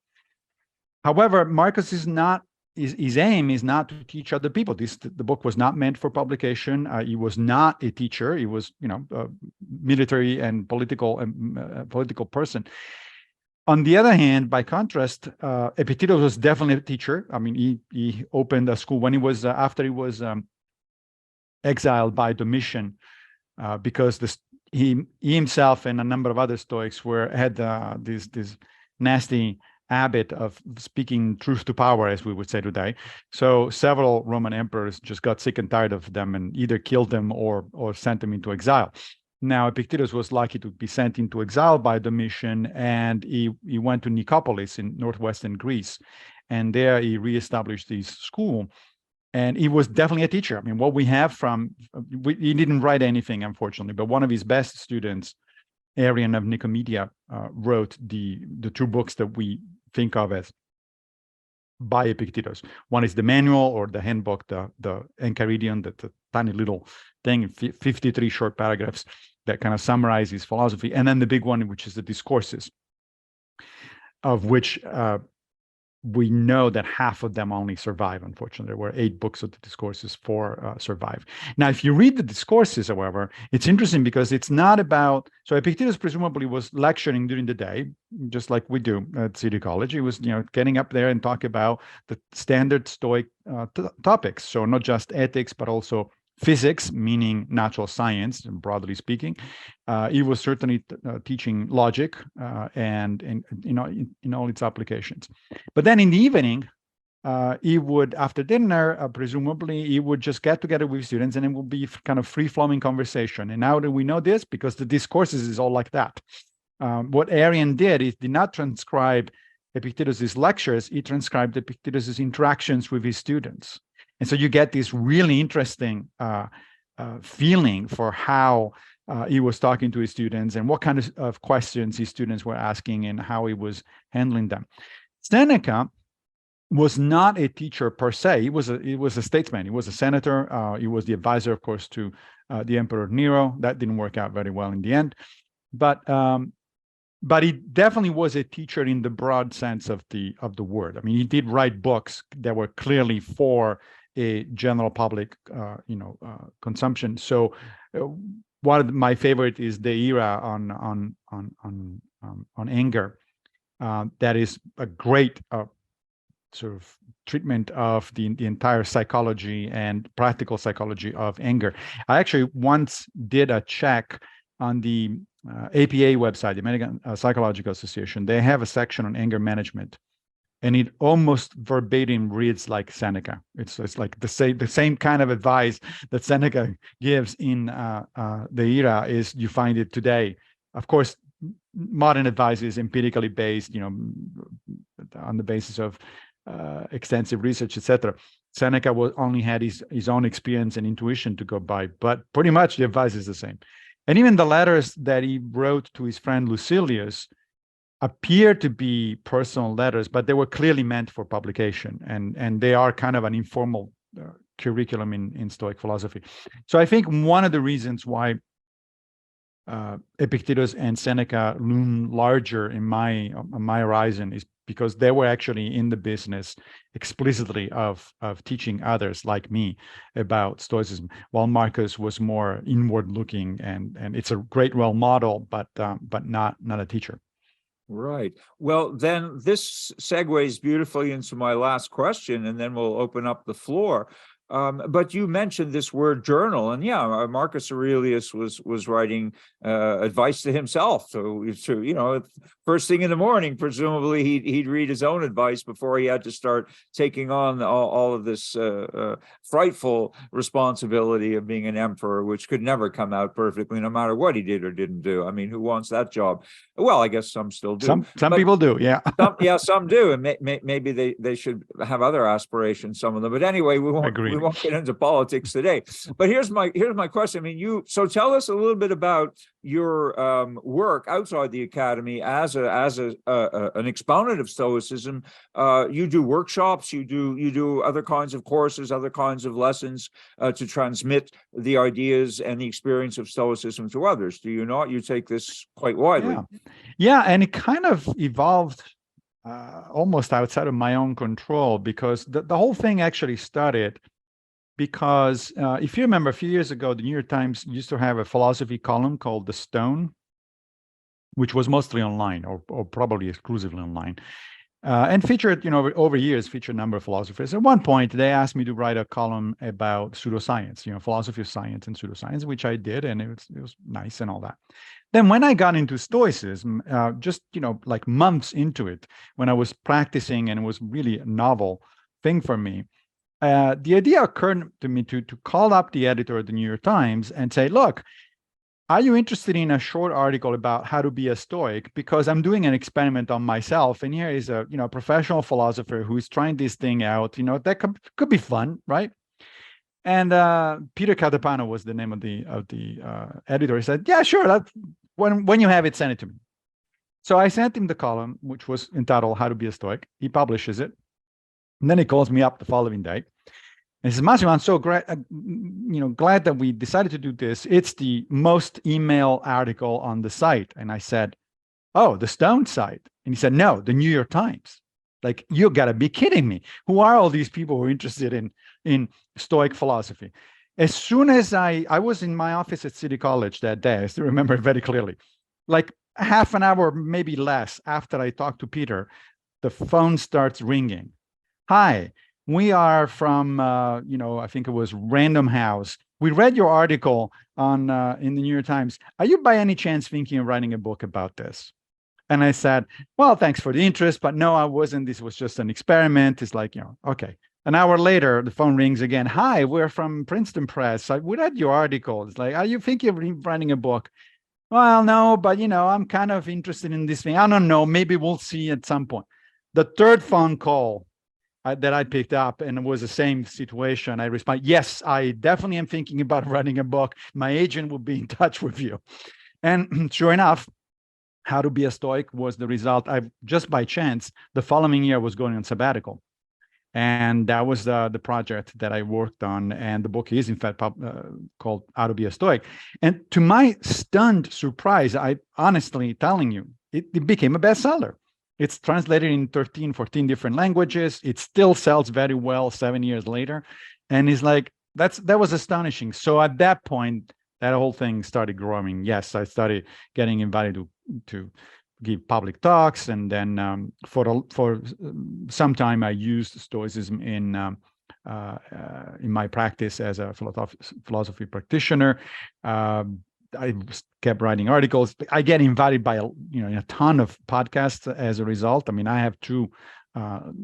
However, Marcus is not. His aim is not to teach other people. The book was not meant for publication. He was not a teacher. He was, a military and political person. On the other hand, by contrast, Epictetus was definitely a teacher. I mean, he opened a school when he was after he was exiled by Domitian, because he himself and a number of other Stoics had this nasty habit of speaking truth to power, as we would say today. So several Roman emperors just got sick and tired of them and either killed them or sent them into exile. Now, Epictetus was lucky to be sent into exile by Domitian, and he went to Nicopolis in northwestern Greece, and there he reestablished his school. And he was definitely a teacher. I mean, what we have he didn't write anything, unfortunately, but one of his best students, Arian of Nicomedia, wrote the 2 books that we think of as by Epictetus. One is the manual or the handbook, the Enchiridion, the tiny little thing, 53 short paragraphs that kind of summarize his philosophy. And then the big one, which is the Discourses, of which we know that half of them only survive. Unfortunately, there were 8 books of the Discourses, 4 survive. Now, if you read the Discourses, however, it's interesting because it's not about. So Epictetus presumably was lecturing during the day, just like we do at City College. He was, getting up there and talk about the standard Stoic topics. So not just ethics, but also physics, meaning natural science, broadly speaking. He was certainly teaching logic and in all its applications. But then in the evening, he would, after dinner, presumably, he would just get together with students, and it would be kind of free-flowing conversation. And how do we know this? Because the Discourses is all like that. What Arian did is did not transcribe Epictetus's lectures. He transcribed Epictetus's interactions with his students. And so you get this really interesting feeling for how he was talking to his students and what kind of questions his students were asking and how he was handling them. Seneca was not a teacher per se. He was a statesman. He was a senator. He was the advisor, of course, to the Emperor Nero. That didn't work out very well in the end. But he definitely was a teacher in the broad sense of the word. I mean, he did write books that were clearly for a general public, consumption. So, one of my favorite is the era on anger. That is a great sort of treatment of the entire psychology and practical psychology of anger. I actually once did a check on the APA website, the American Psychological Association. They have a section on anger management, and it almost verbatim reads like Seneca. It's like the same kind of advice that Seneca gives in the era is you find it today. Of course, modern advice is empirically based, on the basis of extensive research, etc. Seneca only had his own experience and intuition to go by, but pretty much the advice is the same. And even the letters that he wrote to his friend Lucilius appear to be personal letters, but they were clearly meant for publication, and they are kind of an informal curriculum in Stoic philosophy. So I think one of the reasons why Epictetus and Seneca loom larger on my horizon is because they were actually in the business explicitly of teaching others like me about Stoicism, while Marcus was more inward looking, and it's a great role model, but not a teacher. Right. Well, then this segues beautifully into my last question, and then we'll open up the floor. But you mentioned this word journal, and yeah, Marcus Aurelius was writing advice to himself. So first thing in the morning, presumably he'd read his own advice before he had to start taking on all of this frightful responsibility of being an emperor, which could never come out perfectly, no matter what he did or didn't do. I mean, who wants that job? Well, I guess some still do. Some people do, yeah. Some do, and maybe they should have other aspirations. Some of them, but anyway, we won't get into politics today. But here's my question. I mean, so tell us a little bit about your work outside the academy as an exponent of Stoicism. You do workshops, you do other kinds of courses, other kinds of lessons to transmit the ideas and the experience of Stoicism to others. Do you not? You take this quite widely. Yeah, and it kind of evolved almost outside of my own control, because the whole thing actually started because if you remember, a few years ago, the New York Times used to have a philosophy column called The Stone, which was mostly online, or probably exclusively online, and featured, over years, featured a number of philosophers. At one point, they asked me to write a column about pseudoscience, philosophy of science and pseudoscience, which I did, and it was nice and all that. Then when I got into Stoicism, just, like months into it, when I was practicing, and it was really a novel thing for me, the idea occurred to me to call up the editor of the New York Times and say, look, are you interested in a short article about how to be a Stoic? Because I'm doing an experiment on myself, and here is a professional philosopher who's trying this thing out. That could be fun, right? And Peter Catapano was the name of the editor. He said, yeah, sure. When you have it, send it to me. So I sent him the column, which was entitled "How to Be a Stoic." He publishes it, and then he calls me up the following day. And he says, Massimo, I'm so glad that we decided to do this. It's the most email article on the site. And I said, oh, the Stone site. And he said, no, the New York Times. Like, you got to be kidding me. Who are all these people who are interested in Stoic philosophy? As soon as I was in my office at City College that day, I still remember it very clearly, like half an hour, maybe less, after I talked to Peter, the phone starts ringing. Hi, we are from, I think it was Random House. We read your article on in the New York Times. Are you by any chance thinking of writing a book about this? And I said, well, thanks for the interest, but no, I wasn't. This was just an experiment. It's like, okay. An hour later, the phone rings again. Hi, we're from Princeton Press. We read your article. It's like, are you thinking of writing a book? Well, no, but, I'm kind of interested in this thing. I don't know. Maybe we'll see at some point. The third phone call that I picked up, and it was the same situation. I responded, yes, I definitely am thinking about writing a book. My agent will be in touch with you. And sure enough, How to Be a Stoic was the result. I just by chance, the following year, was going on sabbatical. And that was the project that I worked on. And the book is, in fact, called How to Be a Stoic. And to my stunned surprise, I honestly telling you, it became a bestseller. It's translated in 13, 14 different languages. It still sells very well 7 years later. And it's like, that was astonishing. So at that point, that whole thing started growing. Yes, I started getting invited to give public talks. And then for some time, I used Stoicism in my practice as a philosophy practitioner. I kept writing articles. I get invited by a ton of podcasts as a result. I mean, I have 2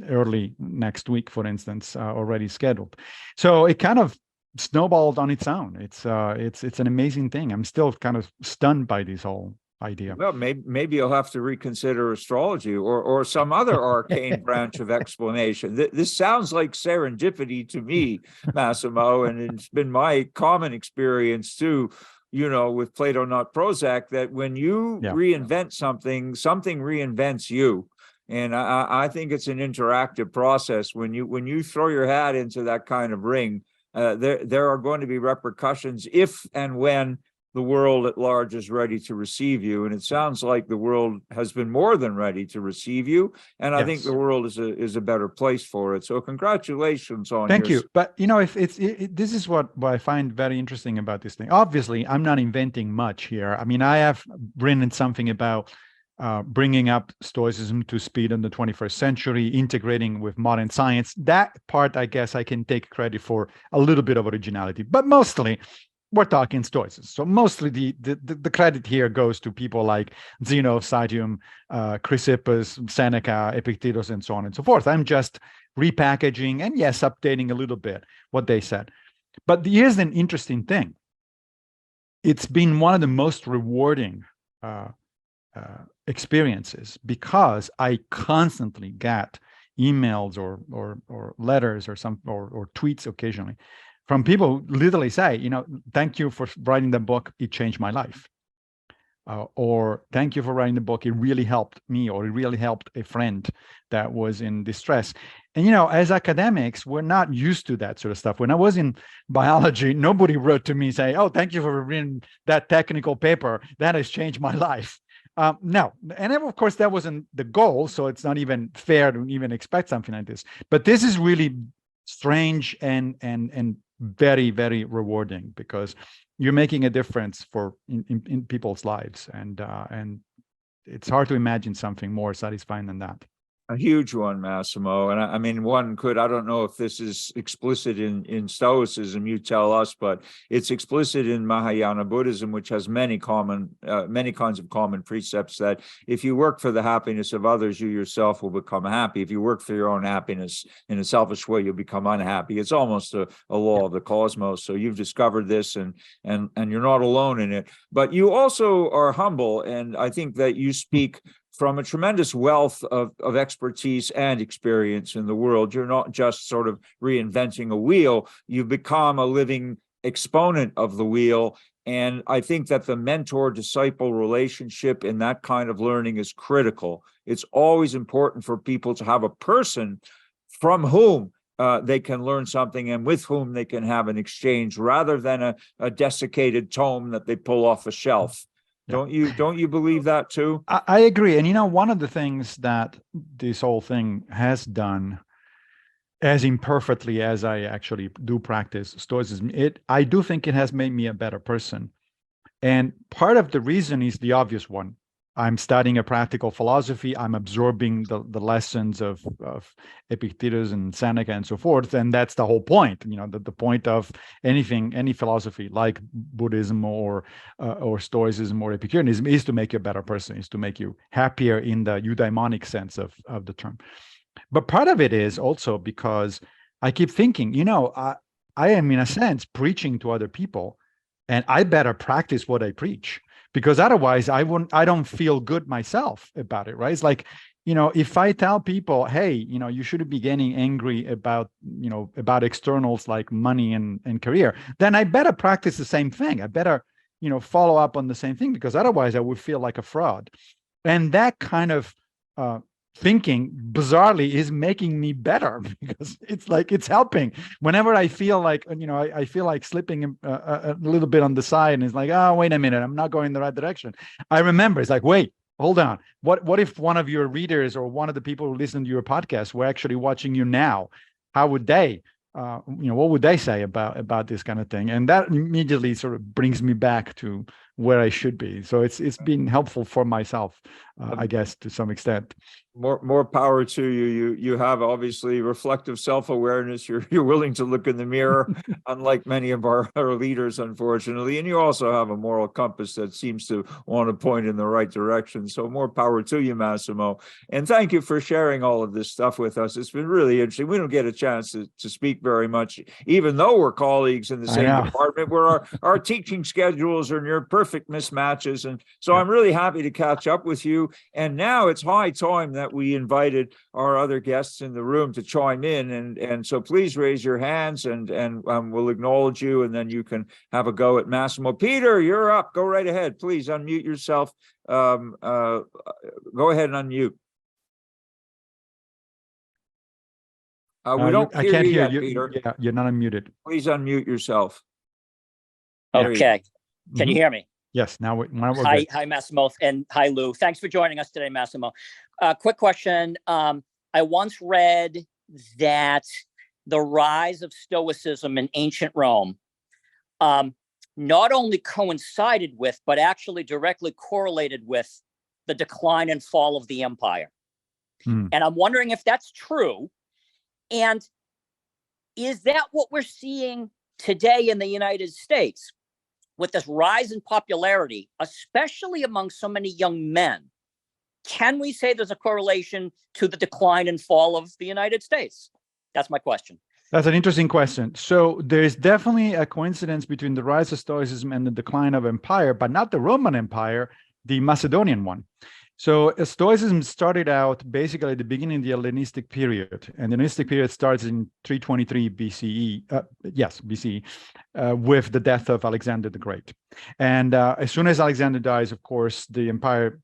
early next week, for instance, already scheduled. So it kind of snowballed on its own. It's an amazing thing. I'm still kind of stunned by this whole idea. Well, maybe you'll have to reconsider astrology or some other arcane branch of explanation. This sounds like serendipity to me, Massimo, and it's been my common experience too. With Plato Not Prozac, that when you reinvent something reinvents you. And I think it's an interactive process. When you throw your hat into that kind of ring, there are going to be repercussions if and when the world at large is ready to receive you. And it sounds like the world has been more than ready to receive you. And I think Yes. the world is a better place for it. So congratulations on Thank your you. But you know, if this is what I find very interesting about this thing. Obviously, I'm not inventing much here. I mean, I have written something about bringing up Stoicism to speed in the 21st century, integrating with modern science. That part, I guess, I can take credit for a little bit of originality, but mostly we're talking Stoicism. So mostly the credit here goes to people like Zeno, Citium, Chrysippus, Seneca, Epictetus, and so on and so forth. I'm just repackaging and yes, updating a little bit what they said. But here's an interesting thing. It's been one of the most rewarding experiences because I constantly get emails or letters or tweets occasionally from people who literally say, you know, thank you for writing the book. It changed my life. Or thank you for writing the book. It really helped me, or it really helped a friend that was in distress. And, you know, as academics, we're not used to that sort of stuff. When I was in biology, nobody wrote to me saying, oh, thank you for reading that technical paper. That has changed my life. No. And of course, that wasn't the goal. So it's not even fair to even expect something like this. But this is really strange and very, very rewarding because you're making a difference in people's lives, and it's hard to imagine something more satisfying than that. A huge one, Massimo. And I mean, one could, I don't know if this is explicit in Stoicism, you tell us, but it's explicit in Mahayana Buddhism, which has many kinds of common precepts that if you work for the happiness of others, you yourself will become happy. If you work for your own happiness in a selfish way, you'll become unhappy. It's almost a law of the cosmos. So you've discovered this and you're not alone in it, but you also are humble. And I think that you speak from a tremendous wealth of expertise and experience in the world. You're not just sort of reinventing a wheel, you've become a living exponent of the wheel. And I think that the mentor-disciple relationship in that kind of learning is critical. It's always important for people to have a person from whom they can learn something and with whom they can have an exchange rather than a desiccated tome that they pull off a shelf. Yeah. Don't you believe that too? I agree. And you know, one of the things that this whole thing has done, as imperfectly as I actually do practice Stoicism, I do think it has made me a better person. And part of the reason is the obvious one. I'm studying a practical philosophy. I'm absorbing the lessons of Epictetus and Seneca and so forth. And that's the whole point. You know, the point of any philosophy like Buddhism or Stoicism or Epicureanism is to make you a better person, is to make you happier in the eudaimonic sense of the term. But part of it is also because I keep thinking, you know, I am in a sense preaching to other people, and I better practice what I preach. Because otherwise I don't feel good myself about it, right? It's like, you know, if I tell people, hey, you know, you shouldn't be getting angry about, you know, about externals like money and career, then I better practice the same thing. I better, you know, follow up on the same thing, because otherwise I would feel like a fraud. And that kind of thinking bizarrely is making me better, because it's like it's helping whenever I feel like, you know, I feel like slipping a little bit on the side, and it's like, oh, wait a minute, I'm not going in the right direction. I remember it's like, wait, hold on, what if one of your readers or one of the people who listen to your podcast were actually watching you now? How would they you know, what would they say about this kind of thing? And that immediately sort of brings me back to where I should be. So it's been helpful for myself, I guess, to some extent. More power to you. You have obviously reflective self-awareness. You're willing to look in the mirror, unlike many of our leaders, unfortunately. And you also have a moral compass that seems to want to point in the right direction. So more power to you, Massimo. And thank you for sharing all of this stuff with us. It's been really interesting. We don't get a chance to speak very much, even though we're colleagues in the same department, where our teaching schedules are near perfect mismatches. And so I'm really happy to catch up with you. And now it's high time that we invited our other guests in the room to chime in, and so please raise your hands and we'll acknowledge you, and then you can have a go at Massimo. Peter, you're up. Go right ahead. Please unmute yourself. Go ahead and unmute. We don't I hear can't you hear yet, you, Peter. Yeah, you're not unmuted. Please unmute yourself. Okay. Can you hear me? Yes, now we're Hi, good. Massimo, and hi, Lou. Thanks for joining us today, Massimo. Quick question. I once read that the rise of Stoicism in ancient Rome not only coincided with, but actually directly correlated with the decline and fall of the empire. And I'm wondering if that's true. And is that what we're seeing today in the United States with this rise in popularity, especially among so many young men? Can we say there's a correlation to the decline and fall of the United States? That's my question. That's an interesting question. So there is definitely a coincidence between the rise of Stoicism and the decline of empire, but not the Roman Empire, the Macedonian one. So Stoicism started out basically at the beginning of the Hellenistic period, and the Hellenistic period starts in 323 BCE. BCE, with the death of Alexander the Great. And as soon as Alexander dies, of course, the empire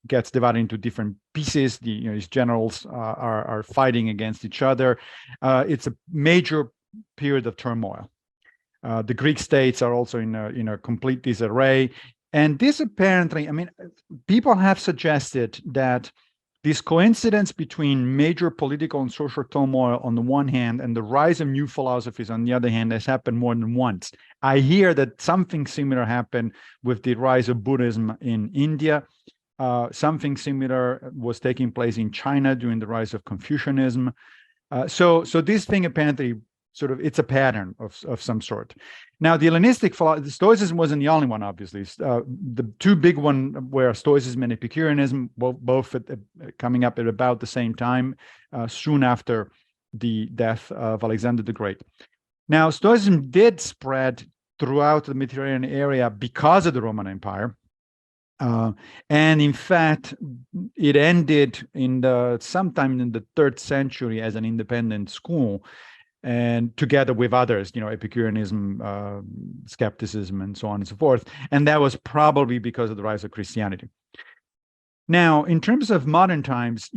gets divided into different pieces. His generals are fighting against each other. It's a major period of turmoil. The Greek states are also in a complete disarray. And this apparently, people have suggested that this coincidence between major political and social turmoil on the one hand and the rise of new philosophies on the other hand has happened more than once. I hear that something similar happened with the rise of Buddhism in India. Something similar was taking place in China during the rise of Confucianism. So this thing apparently it's a pattern of some sort. Now, the Hellenistic Stoicism wasn't the only one, obviously. The two big ones were Stoicism and Epicureanism, both coming up at about the same time, soon after the death of Alexander the Great. Now, Stoicism did spread throughout the Mediterranean area because of the Roman Empire. And in fact, it ended sometime in the 3rd century as an independent school, and together with others, Epicureanism, skepticism, and so on and so forth. And that was probably because of the rise of Christianity. Now, in terms of modern times,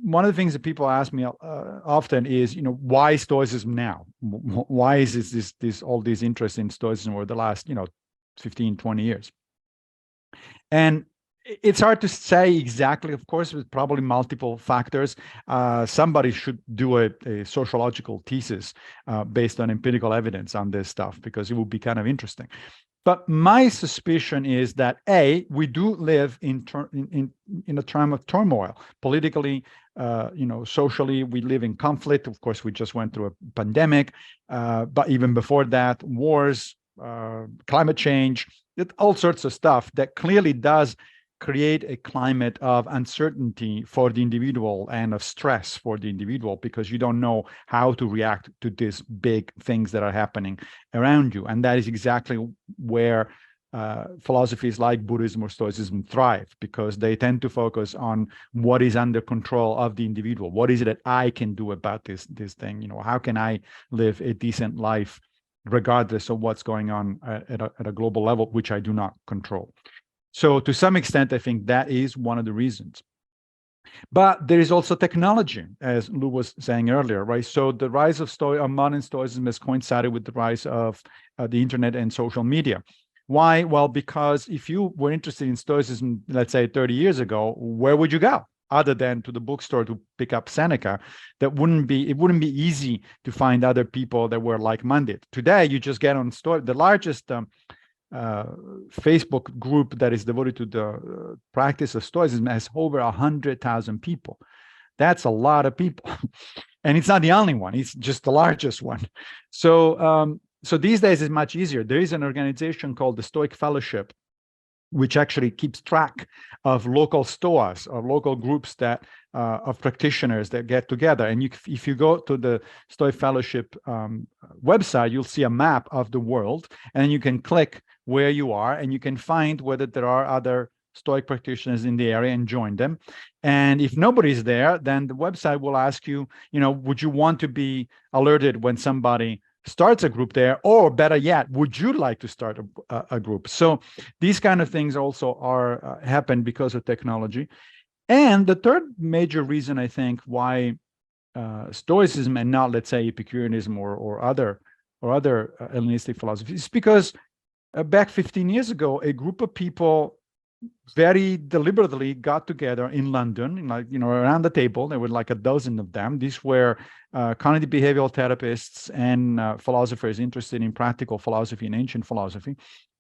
one of the things that people ask me often is, why Stoicism now? Why is all this interest in Stoicism over the last, 15, 20 years? And it's hard to say exactly, of course, with probably multiple factors. Somebody should do a sociological thesis based on empirical evidence on this stuff, because it would be kind of interesting. But my suspicion is that we do live in a time of turmoil politically, socially. We live in conflict. Of course, we just went through a pandemic, but even before that, wars, climate change, all sorts of stuff that clearly does create a climate of uncertainty for the individual and of stress for the individual, because you don't know how to react to these big things that are happening around you. And that is exactly where philosophies like Buddhism or Stoicism thrive, because they tend to focus on what is under control of the individual. What is it that I can do about this thing? How can I live a decent life regardless of what's going on at a global level, which I do not control? So to some extent, I think that is one of the reasons. But there is also technology, as Lou was saying earlier, right? So the rise of modern Stoicism has coincided with the rise of the internet and social media. Why? Well, because if you were interested in Stoicism, let's say 30 years ago, where would you go? Other than to the bookstore to pick up Seneca. It wouldn't be easy to find other people that were like-minded. Today, you just get on the largest Facebook group that is devoted to the practice of Stoicism has over 100,000 people. That's a lot of people. And it's not the only one, it's just the largest one. So these days it's much easier. There is an organization called the Stoic Fellowship, which actually keeps track of local stoas, of local groups that of practitioners that get together. And if you go to the Stoic Fellowship website, you'll see a map of the world, and you can click where you are, and you can find whether there are other Stoic practitioners in the area and join them. And if nobody's there, then the website will ask you, would you want to be alerted when somebody starts a group there, or better yet, would you like to start a group? So these kind of things also are happen because of technology. And the third major reason, I think, why Stoicism and not, let's say, Epicureanism or other Hellenistic philosophy is because back 15 years ago, a group of people very deliberately got together in London, like, around the table. There were like a dozen of them. These were cognitive behavioral therapists and philosophers interested in practical philosophy and ancient philosophy.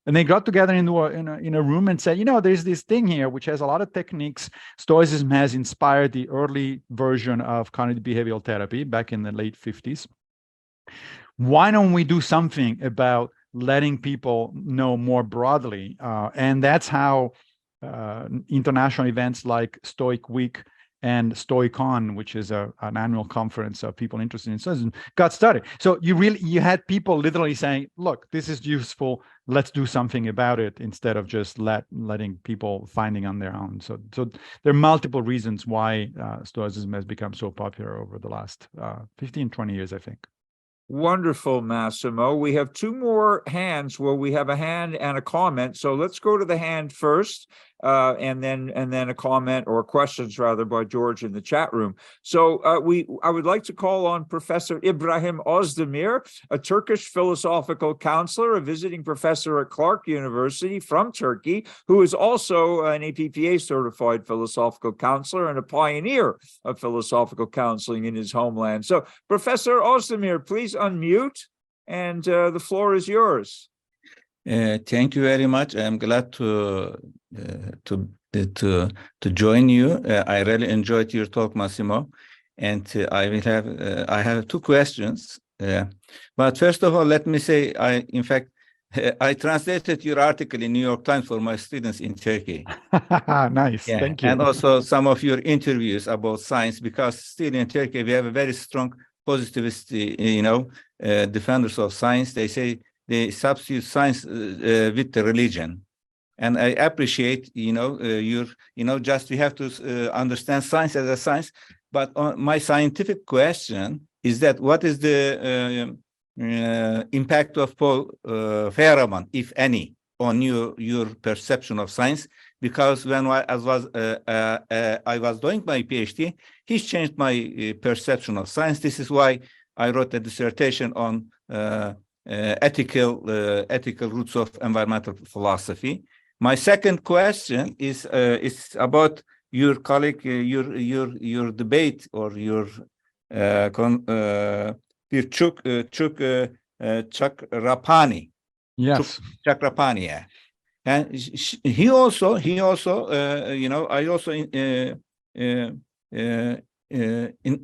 And they got together in a room and said, there's this thing here which has a lot of techniques. Stoicism has inspired the early version of cognitive behavioral therapy back in the late 50s. Why don't we do something about letting people know more broadly? And that's how international events like Stoic Week and Stoicon, which is an annual conference of people interested in Stoicism, got started. So you had people literally saying, look, this is useful, let's do something about it, instead of just letting people finding on their own. So there are multiple reasons why Stoicism has become so popular over the last 15, 20 years, I think. Wonderful, Massimo. We have two more hands. Well, we have a hand and a comment. So let's go to the hand first, and then a comment, or questions rather, by George in the chat room. So I would like to call on Professor Ibrahim Özdemir, a Turkish philosophical counselor, a visiting professor at Clark University from Turkey, who is also an APPA certified philosophical counselor and a pioneer of philosophical counseling in his homeland. So Professor Özdemir, please unmute, and the floor is yours. Thank you very much. I'm glad to join you. I really enjoyed your talk, Massimo, and I have two questions. But first of all, let me say, I translated your article in New York Times for my students in Turkey. Nice, yeah. Thank you. And also some of your interviews about science, because still in Turkey we have a very strong positivist, defenders of science. They say they substitute science with the religion, and I appreciate, just we have to understand science as a science. But my scientific question is that what is the impact of Paul Feyerabend, if any, on your perception of science? Because when I was doing my PhD, he's changed my perception of science. This is why I wrote a dissertation on ethical roots of environmental philosophy. My second question is about your colleague, your debate, or your Chakrapani. Yes. Chakrapani, yeah. And he also, I also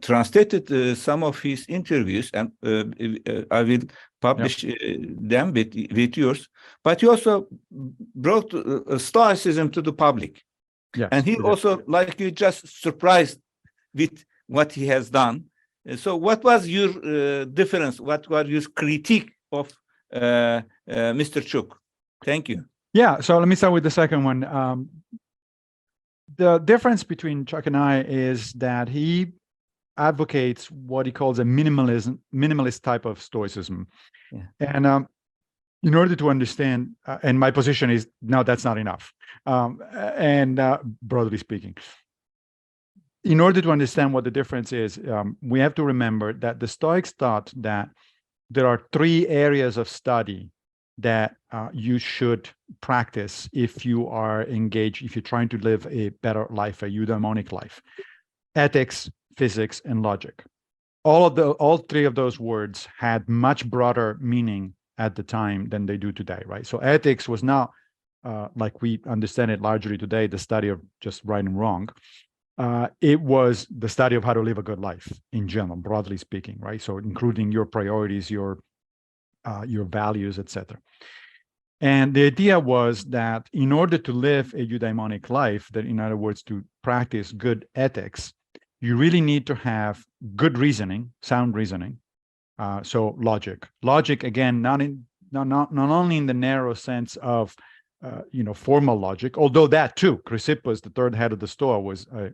translated some of his interviews, and I will publish them with yours. But he also brought Stoicism to the public. Yeah. And he also, like you, just surprised with what he has done. So what was your difference? What was your critique of Mr. Chuk? Thank you. Yeah, so let me start with the second one. The difference between Chuck and I is that he advocates what he calls a minimalist type of Stoicism. Yeah. And in order to understand, and my position is, no, that's not enough. Broadly speaking, in order to understand what the difference is, we have to remember that the Stoics thought that there are three areas of study that you should practice if you are engaged, if you're trying to live a better life, a eudaimonic life: ethics, physics, and logic. All three of those words had much broader meaning at the time than they do today, right? So ethics was not like we understand it largely today, the study of just right and wrong. It was the study of how to live a good life in general, broadly speaking, right? So including your priorities, your values, etc. And the idea was that in order to live a eudaimonic life, that in other words, to practice good ethics, you really need to have good reasoning, sound reasoning. So logic, again, not only in the narrow sense of formal logic, although that too, Chrysippus, the third head of the Stoa, was a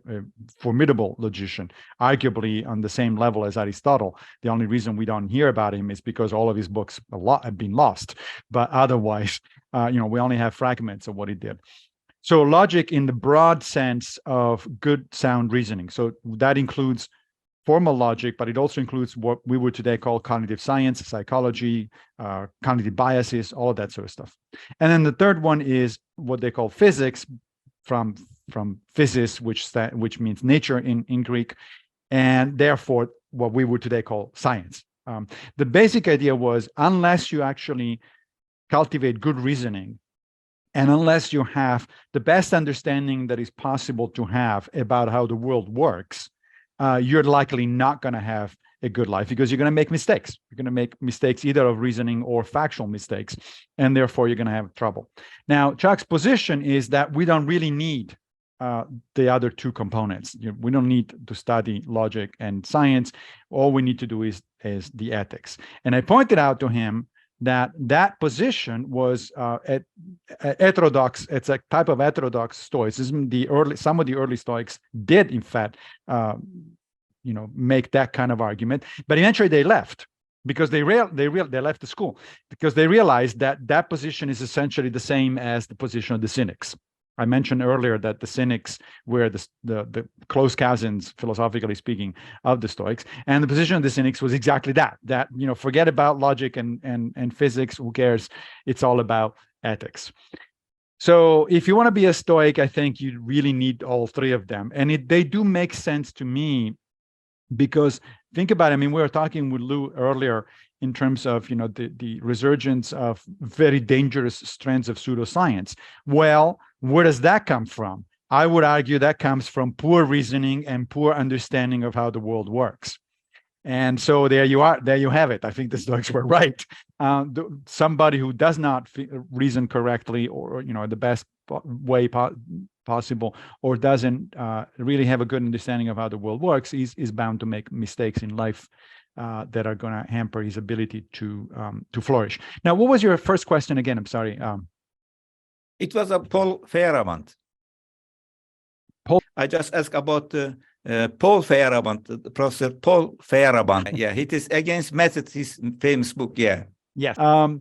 formidable logician, arguably on the same level as Aristotle. The only reason we don't hear about him is because all of his books have been lost. But otherwise, we only have fragments of what he did. So logic in the broad sense of good, sound reasoning. So that includes formal logic, but it also includes what we would today call cognitive science, psychology, cognitive biases, all of that sort of stuff. And then the third one is what they call physics, from physis, which means nature in Greek, and therefore what we would today call science. The basic idea was, unless you actually cultivate good reasoning, and unless you have the best understanding that is possible to have about how the world works, you're likely not going to have a good life, because you're going to make mistakes. You're going to make mistakes either of reasoning or factual mistakes, and therefore you're going to have trouble. Now, Chuck's position is that we don't really need the other two components. We don't need to study logic and science. All we need to do is the ethics. And I pointed out to him that position was heterodox. It's a type of heterodox Stoicism. Some of the early Stoics did, in fact, make that kind of argument, but eventually they left, because they left the school, because they realized that position is essentially the same as the position of the Cynics. I mentioned earlier that the Cynics were the close cousins, philosophically speaking, of the Stoics, and the position of the Cynics was exactly that forget about logic and physics, who cares? It's all about ethics. So if you want to be a Stoic, I think you really need all three of them, and they do make sense to me, because think about it. I mean, we were talking with Lou earlier in terms of the resurgence of very dangerous strands of pseudoscience. Well, where does that come from? I would argue that comes from poor reasoning and poor understanding of how the world works. And so there you are. There you have it. I think the Stoics were right. Somebody who does not reason correctly, or the best way possible, or doesn't really have a good understanding of how the world works, is bound to make mistakes in life that are going to hamper his ability to flourish. Now, what was your first question again? I'm sorry. It was a Paul Feyerabend. I just asked about Paul Feyerabend, Professor Paul Feyerabend. Yeah, it is Against Method, his famous book. Yeah. Yes. Paul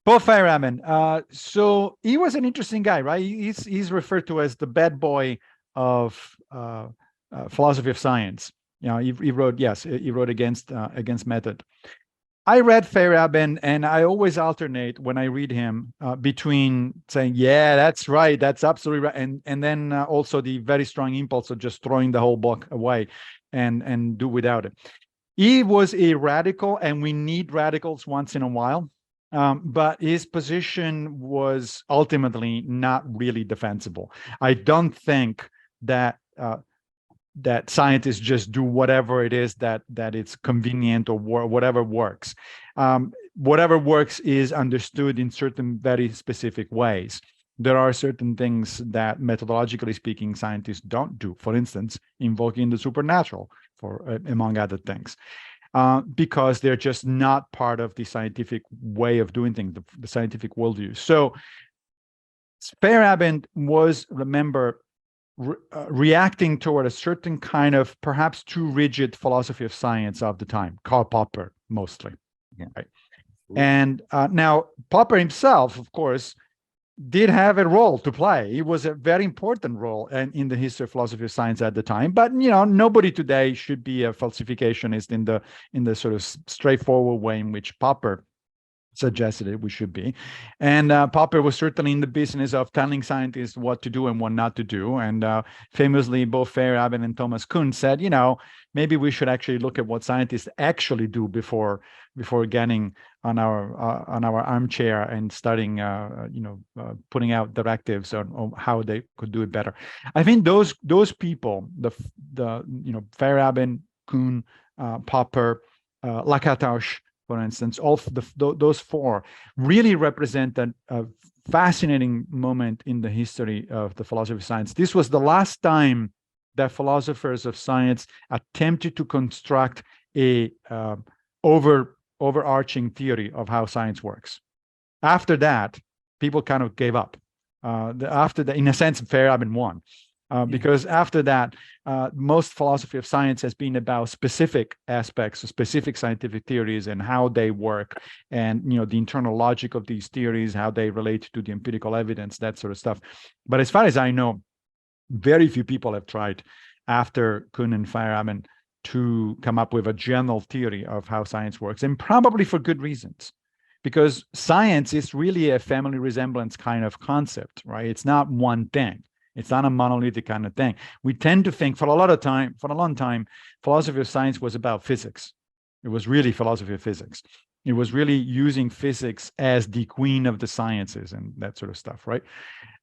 Feyerabend. So he was an interesting guy, right? He's referred to as the bad boy of philosophy of science. He wrote Against Method. I read Feyerabend, and I always alternate when I read him between saying, yeah, that's right, that's absolutely right, and then also the very strong impulse of just throwing the whole book away and do without it. He was a radical, and we need radicals once in a while, but his position was ultimately not really defensible. I don't think that scientists just do whatever it is that it's convenient, or whatever works. Whatever works is understood in certain very specific ways. There are certain things that, methodologically speaking, scientists don't do. For instance, invoking the supernatural, among other things, because they're just not part of the scientific way of doing things, the scientific worldview. So Feyerabend was, remember, reacting toward a certain kind of perhaps too rigid philosophy of science of the time, Karl Popper mostly. Yeah. Right? And now Popper himself, of course, did have a role to play. He was a very important role in the history of philosophy of science at the time. But nobody today should be a falsificationist in the sort of straightforward way in which Popper suggested it we should be. And Popper was certainly in the business of telling scientists what to do and what not to do. And famously, both Feyerabend and Thomas Kuhn said, maybe we should actually look at what scientists actually do before getting on our armchair and starting, putting out directives on how they could do it better. I think those people, the Feyerabend, Kuhn, Popper, Lakatos, for instance, all those four really represent a fascinating moment in the history of the philosophy of science. This was the last time that philosophers of science attempted to construct a overarching theory of how science works. After that, people kind of gave up. After that, in a sense, Feyerabend won. Because after that, most philosophy of science has been about specific aspects, specific scientific theories, and how they work, and the internal logic of these theories, how they relate to the empirical evidence, that sort of stuff. But as far as I know, very few people have tried after Kuhn and Feyerabend to come up with a general theory of how science works, and probably for good reasons. Because science is really a family resemblance kind of concept, right? It's not one thing. It's not a monolithic kind of thing. We tend to think for a long time, philosophy of science was about physics. It was really philosophy of physics. It was really using physics as the queen of the sciences and that sort of stuff, right?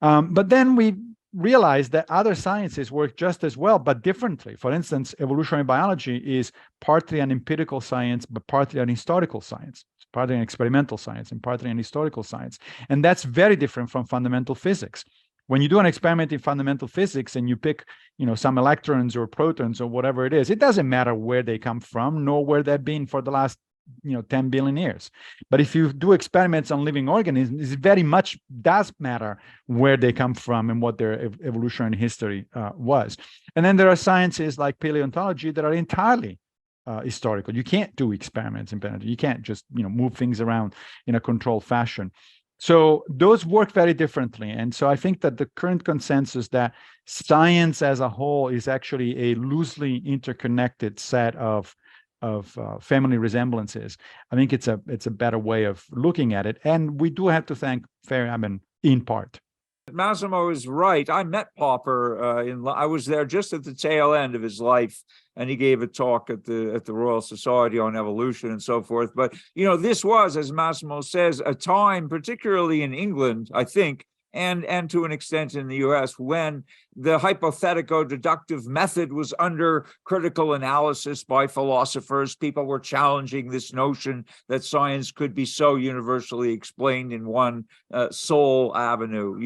But then we realized that other sciences work just as well, but differently. For instance, evolutionary biology is partly an empirical science, but partly an historical science. It's partly an experimental science and partly an historical science. And that's very different from fundamental physics. When you do an experiment in fundamental physics and you pick, some electrons or protons or whatever it is, it doesn't matter where they come from, nor where they've been for the last 10 billion years. But if you do experiments on living organisms, it very much does matter where they come from and what their evolutionary history was. And then there are sciences like paleontology that are entirely historical. You can't do experiments in paleontology. You can't just move things around in a controlled fashion. So those work very differently. And so I think that the current consensus that science as a whole is actually a loosely interconnected set of family resemblances. I think it's a better way of looking at it. And we do have to thank Feyerabend in part. Massimo is right. I met Popper I was there just at the tail end of his life, and he gave a talk at the Royal Society on evolution and so forth. But this was, as Massimo says, a time, particularly in England, I think, and to an extent in the US, when the hypothetico-deductive method was under critical analysis by philosophers. People were challenging this notion that science could be so universally explained in one sole avenue,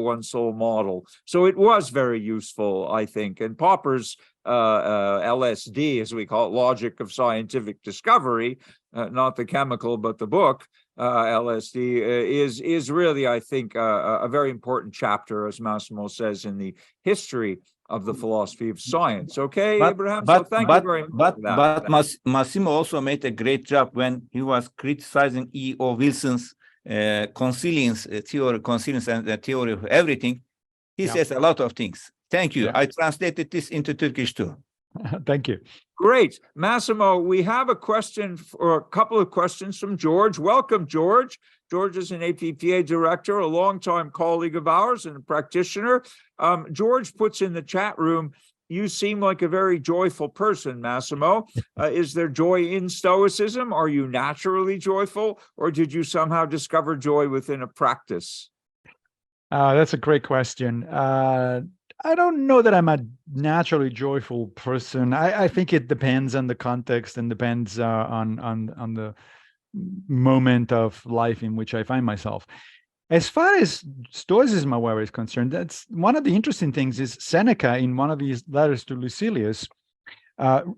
one sole model. So it was very useful, I think. And Popper's LSD, as we call it, Logic of Scientific Discovery, not the chemical, but the book, LSD, is really, I think, a very important chapter, as Massimo says, in the history of the philosophy of science. Okay, Abraham? So thank you very much for that. But Massimo also made a great job when he was criticizing E.O. Wilson's consilience theory, consilience and the theory of everything. He says a lot of things. Thank you. I translated this into Turkish too. Thank you. Great. Massimo, we have a question or a couple of questions from George. Welcome, George. George is an APPA director, a longtime colleague of ours and a practitioner. George puts in the chat room, you seem like a very joyful person, Massimo. Is there joy in Stoicism? Are you naturally joyful, or did you somehow discover joy within a practice? That's a great question. I don't know that I'm a naturally joyful person. I think it depends on the context and depends on the moment of life in which I find myself. As far as Stoicism, however, is concerned, that's one of the interesting things is Seneca, in one of his letters to Lucilius,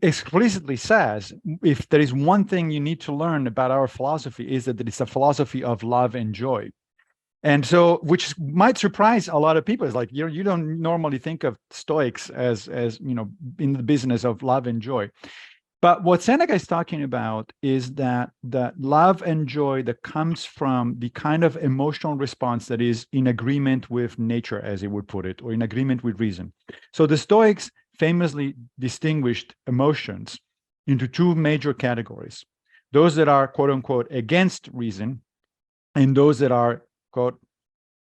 explicitly says, if there is one thing you need to learn about our philosophy, is that it's a philosophy of love and joy. And so, which might surprise a lot of people. It's like, you don't normally think of Stoics as in the business of love and joy. But what Seneca is talking about is that love and joy that comes from the kind of emotional response that is in agreement with nature, as he would put it, or in agreement with reason. So the Stoics famously distinguished emotions into two major categories: those that are, quote unquote, against reason, and those that are, quote,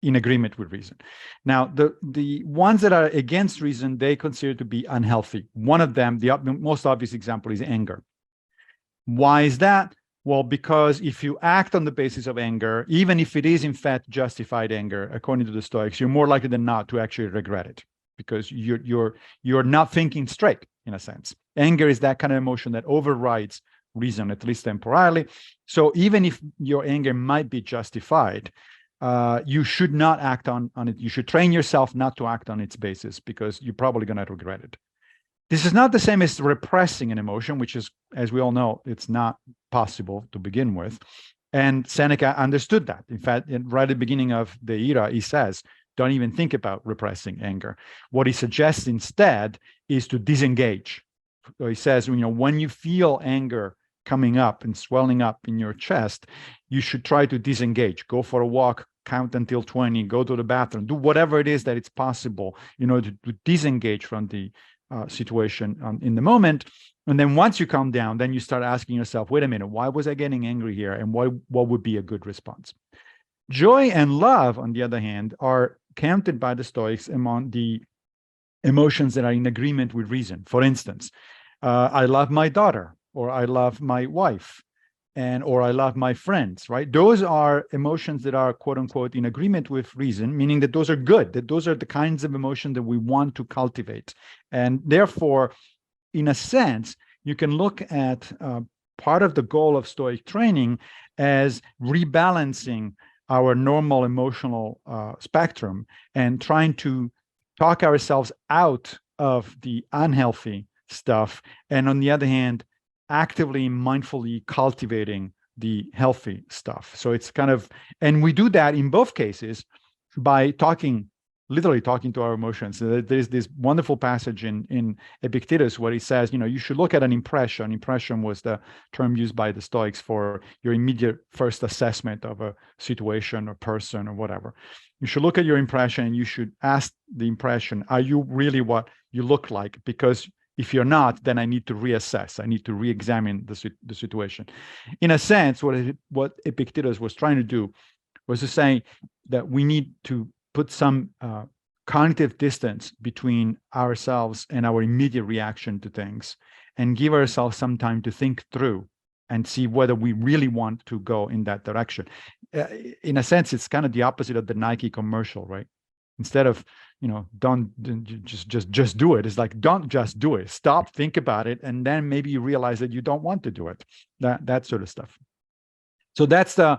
in agreement with reason. Now, the ones that are against reason, they consider to be unhealthy. One of them, the most obvious example, is anger. Why is that? Well, because if you act on the basis of anger, even if it is in fact justified anger, according to the Stoics, you're more likely than not to actually regret it, because you're not thinking straight, in a sense. Anger is that kind of emotion that overrides reason, at least temporarily. So even if your anger might be justified, you should not act on it. You should train yourself not to act on its basis, because you're probably going to regret it. This is not the same as repressing an emotion, which is, as we all know, it's not possible to begin with. And Seneca understood that. In fact, right at the beginning of the era, he says, don't even think about repressing anger. What he suggests instead is to disengage. So he says, when you feel anger coming up and swelling up in your chest, you should try to disengage. Go for a walk, count until 20, go to the bathroom, do whatever it is that it's possible in order to disengage from the situation in the moment. And then once you calm down, then you start asking yourself, wait a minute, why was I getting angry here? And what would be a good response? Joy and love, on the other hand, are counted by the Stoics among the emotions that are in agreement with reason. For instance, I love my daughter, or I love my wife, or I love my friends, right? Those are emotions that are, quote unquote, in agreement with reason, meaning that those are good, that those are the kinds of emotion that we want to cultivate. And therefore, in a sense, you can look at part of the goal of Stoic training as rebalancing our normal emotional spectrum and trying to talk ourselves out of the unhealthy stuff. And on the other hand, actively, mindfully cultivating the healthy stuff. So it's kind of, and we do that in both cases by literally talking to our emotions. There's this wonderful passage in Epictetus where he says, you should look at an impression. Impression was the term used by the Stoics for your immediate first assessment of a situation or person or whatever. You should look at your impression and you should ask the impression, are you really what you look like? Because if you're not, then I need to reassess. I need to re-examine the situation. In a sense, what Epictetus was trying to do was to say that we need to put some cognitive distance between ourselves and our immediate reaction to things, and give ourselves some time to think through and see whether we really want to go in that direction. In a sense, it's kind of the opposite of the Nike commercial, right? Instead of, don't just do it. It's like, don't just do it. Stop, think about it, and then maybe you realize that you don't want to do it. That sort of stuff. So that's the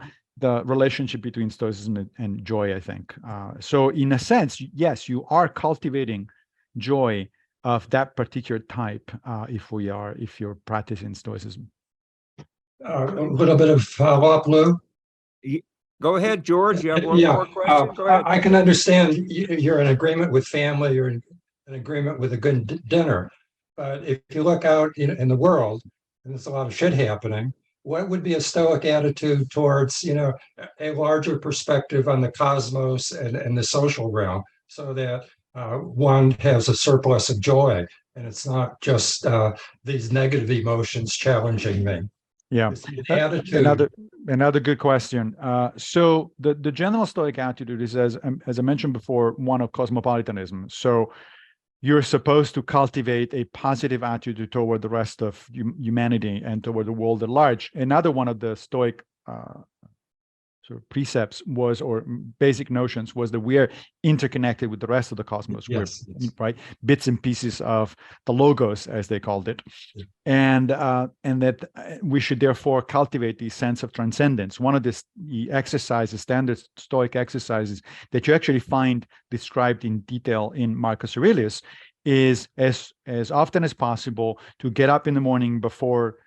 relationship between Stoicism and joy, I think. So in a sense, yes, you are cultivating joy of that particular type if you're practicing Stoicism. A little bit of follow-up, Lou. Go ahead, George. You have one Yeah, more question? Go ahead. I can understand you're in agreement with family, you're in agreement with a good dinner. But if you look out in the world, and there's a lot of shit happening, what would be a Stoic attitude towards, a larger perspective on the cosmos and the social realm, so that one has a surplus of joy, and it's not just these negative emotions challenging me? Yeah, another good question. So the general Stoic attitude is, as I mentioned before, one of cosmopolitanism. So you're supposed to cultivate a positive attitude toward the rest of humanity and toward the world at large. Another one of the Stoic sort of precepts was, or basic notions, was that we are interconnected with the rest of the cosmos. Yes. Right, bits and pieces of the logos, as they called it, and that we should therefore cultivate the sense of transcendence. One of the exercises, standard Stoic exercises that you actually find described in detail in Marcus Aurelius, is as often as possible to get up in the morning before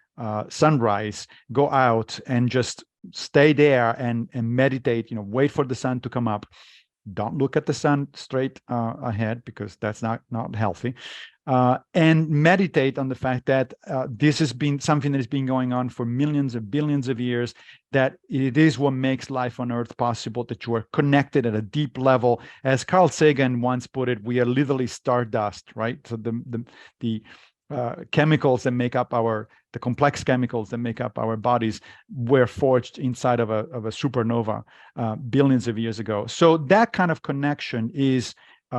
sunrise, go out and just stay there and meditate, wait for the sun to come up. Don't look at the sun straight ahead, because that's not healthy. And meditate on the fact that this has been something that has been going on for millions of billions of years, that it is what makes life on Earth possible, that you are connected at a deep level. As Carl Sagan once put it, we are literally stardust, right? So the chemicals that make up the complex chemicals that make up our bodies were forged inside of a supernova billions of years ago. So that kind of connection is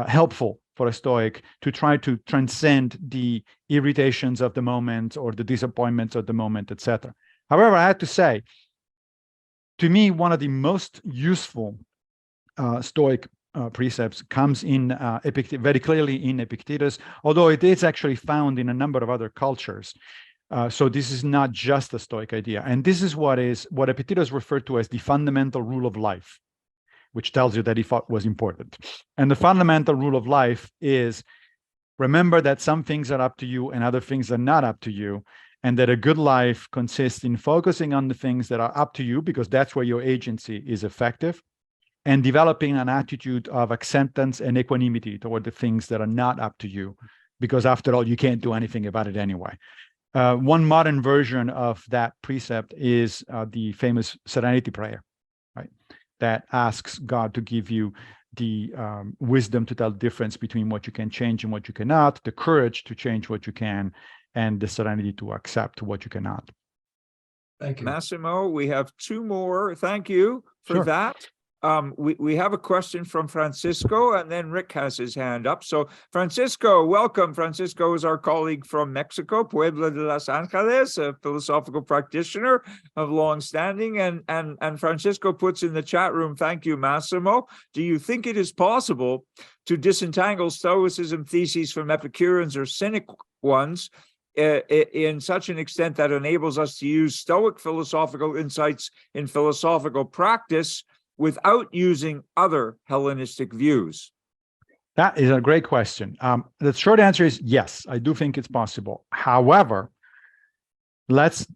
helpful for a Stoic to try to transcend the irritations of the moment or the disappointments of the moment, etc. However, I have to say, to me, one of the most useful Stoic precepts comes in very clearly in Epictetus, although it is actually found in a number of other cultures. So this is not just a Stoic idea. And this is what Epictetus referred to as the fundamental rule of life, which tells you that he thought was important. And the fundamental rule of life is, remember that some things are up to you and other things are not up to you, and that a good life consists in focusing on the things that are up to you, because that's where your agency is effective, and developing an attitude of acceptance and equanimity toward the things that are not up to you, because after all, you can't do anything about it anyway. One modern version of that precept is the famous Serenity Prayer, right? That asks God to give you the wisdom to tell the difference between what you can change and what you cannot, the courage to change what you can, and the serenity to accept what you cannot. Thank you. Massimo, we have two more. Thank you for Sure. that. We have a question from Francisco, and then Rick has his hand up. So Francisco, welcome. Francisco is our colleague from Mexico, Puebla de Los Angeles, a philosophical practitioner of long standing. And Francisco puts in the chat room, thank you, Massimo. Do you think it is possible to disentangle Stoicism theses from Epicureans or Cynic ones in such an extent that enables us to use Stoic philosophical insights in philosophical practice without using other Hellenistic views? That is a great question. The short answer is yes, I do think it's possible. However, let's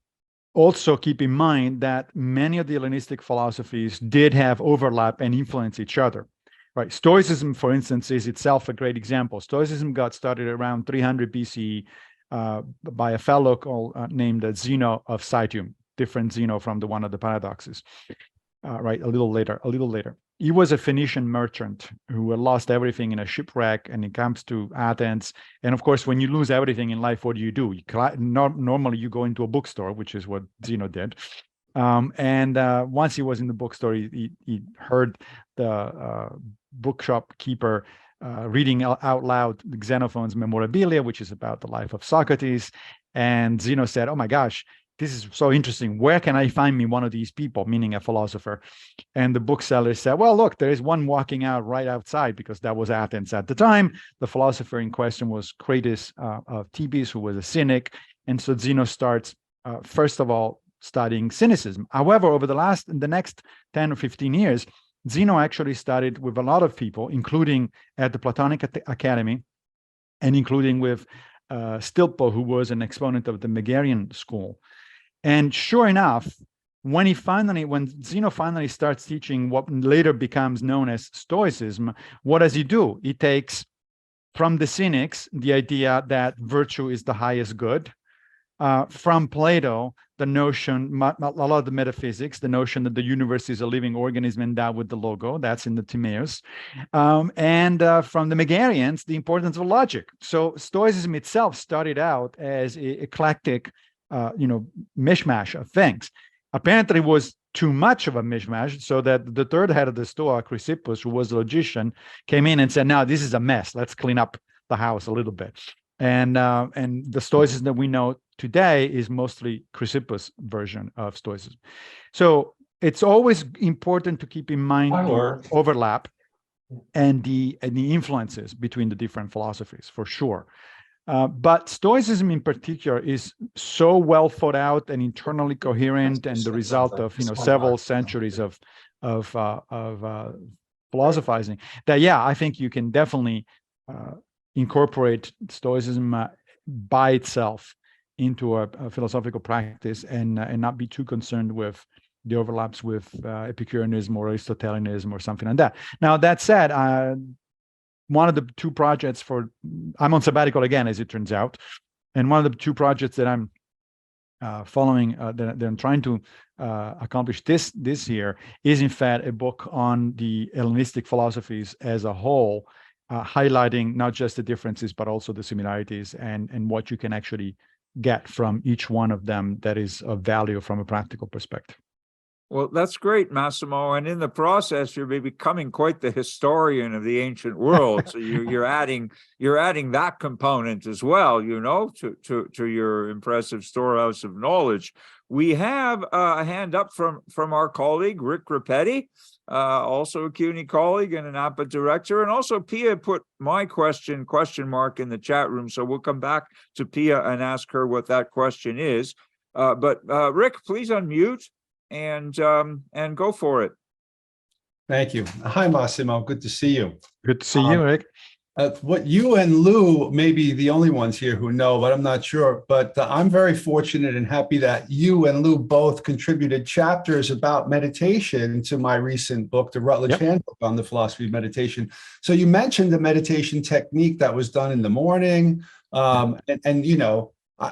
also keep in mind that many of the Hellenistic philosophies did have overlap and influence each other. Right? Stoicism, for instance, is itself a great example. Stoicism got started around 300 BCE by a fellow called, named Zeno of Citium, different Zeno from the one of the paradoxes. Right, a little later. He was a Phoenician merchant who had lost everything in a shipwreck, and he comes to Athens. And of course, when you lose everything in life, what do? Normally, you go into a bookstore, which is what Zeno did. Once he was in the bookstore, he heard the bookshop keeper reading out loud Xenophon's Memorabilia, which is about the life of Socrates. And Zeno said, "Oh my gosh, this is so interesting. Where can I find me one of these people?" Meaning a philosopher. And the bookseller said, "Well, look, there is one walking out right outside," because that was Athens at the time. The philosopher in question was Crates of Thebes, who was a cynic. And so Zeno starts, first of all, studying cynicism. However, over the next 10 or 15 years, Zeno actually studied with a lot of people, including at the Platonic Academy, and including with Stilpo, who was an exponent of the Megarian school. And sure enough, when Zeno finally starts teaching what later becomes known as Stoicism, what does he do? He takes from the Cynics the idea that virtue is the highest good. From Plato, the notion, a lot of the metaphysics, the notion that the universe is a living organism endowed with the logo, that's in the Timaeus. And from the Megarians, the importance of logic. So Stoicism itself started out as an eclectic mishmash of things. Apparently it was too much of a mishmash, so that the third head of the Stoa, Chrysippus, who was a logician, came in and said, "No, this is a mess. Let's clean up the house a little bit." And the Stoicism that we know today is mostly Chrysippus' version of Stoicism. So it's always important to keep in mind the overlap and the influences between the different philosophies, for sure. But Stoicism in particular is so well thought out and internally coherent, and the result of several centuries of philosophizing, that I think you can definitely incorporate Stoicism by itself into a philosophical practice, and not be too concerned with the overlaps with Epicureanism or Aristotelianism or something like that. Now, that said, one of the two projects I'm on sabbatical again, as it turns out, and one of the two projects that I'm following, that I'm trying to accomplish this year, is in fact a book on the Hellenistic philosophies as a whole, highlighting not just the differences, but also the similarities, and what you can actually get from each one of them that is of value from a practical perspective. Well, that's great, Massimo. And in the process, you're becoming quite the historian of the ancient world. So you're adding that component as well, to your impressive storehouse of knowledge. We have a hand up from our colleague, Rick Rapetti, also a CUNY colleague and an APPA director. And also Pia put my question mark in the chat room. So we'll come back to Pia and ask her what that question is. But Rick, please unmute and go for it. Thank you. Hi, Massimo. Good to see you. Good to see you, Rick. What you and Lou may be the only ones here who know, but I'm not sure. But I'm very fortunate and happy that you and Lou both contributed chapters about meditation to my recent book, the Rutledge Handbook on the Philosophy of Meditation. So you mentioned the meditation technique that was done in the morning,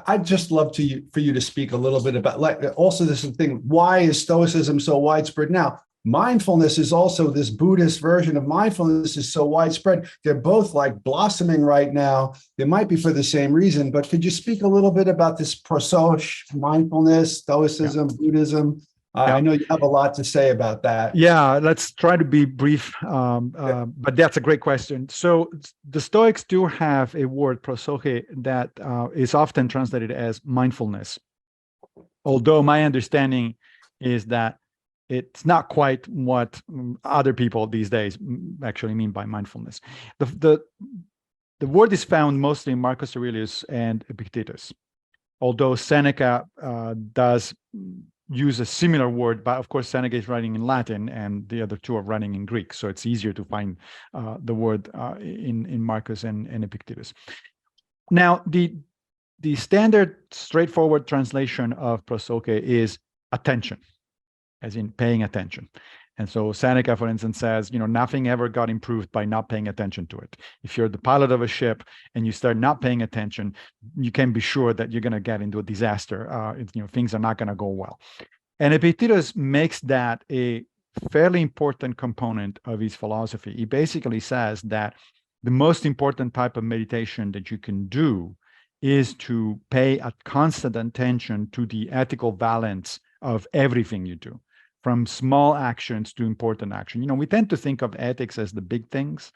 I'd just love for you to speak a little bit about, also this thing, why is Stoicism so widespread now? mindfulness is also this Buddhist version of mindfulness is so widespread. They're both like blossoming right now. They might be for the same reason, but could you speak a little bit about this prosoch, mindfulness, Stoicism, Buddhism? I know you have a lot to say about that. Yeah, let's try to be brief, but that's a great question. So the Stoics do have a word, prosoche, that is often translated as mindfulness. Although my understanding is that it's not quite what other people these days actually mean by mindfulness. The word is found mostly in Marcus Aurelius and Epictetus, although Seneca does use a similar word, but of course Seneca is writing in Latin and the other two are writing in Greek, so it's easier to find the word in Marcus and Epictetus. Now, the standard straightforward translation of prosoche is attention, as in paying attention. And so Seneca, for instance, says, nothing ever got improved by not paying attention to it. If you're the pilot of a ship and you start not paying attention, you can be sure that you're going to get into a disaster. Things are not going to go well. And Epictetus makes that a fairly important component of his philosophy. He basically says that the most important type of meditation that you can do is to pay a constant attention to the ethical balance of everything you do, from small actions to important action. We tend to think of ethics as the big things.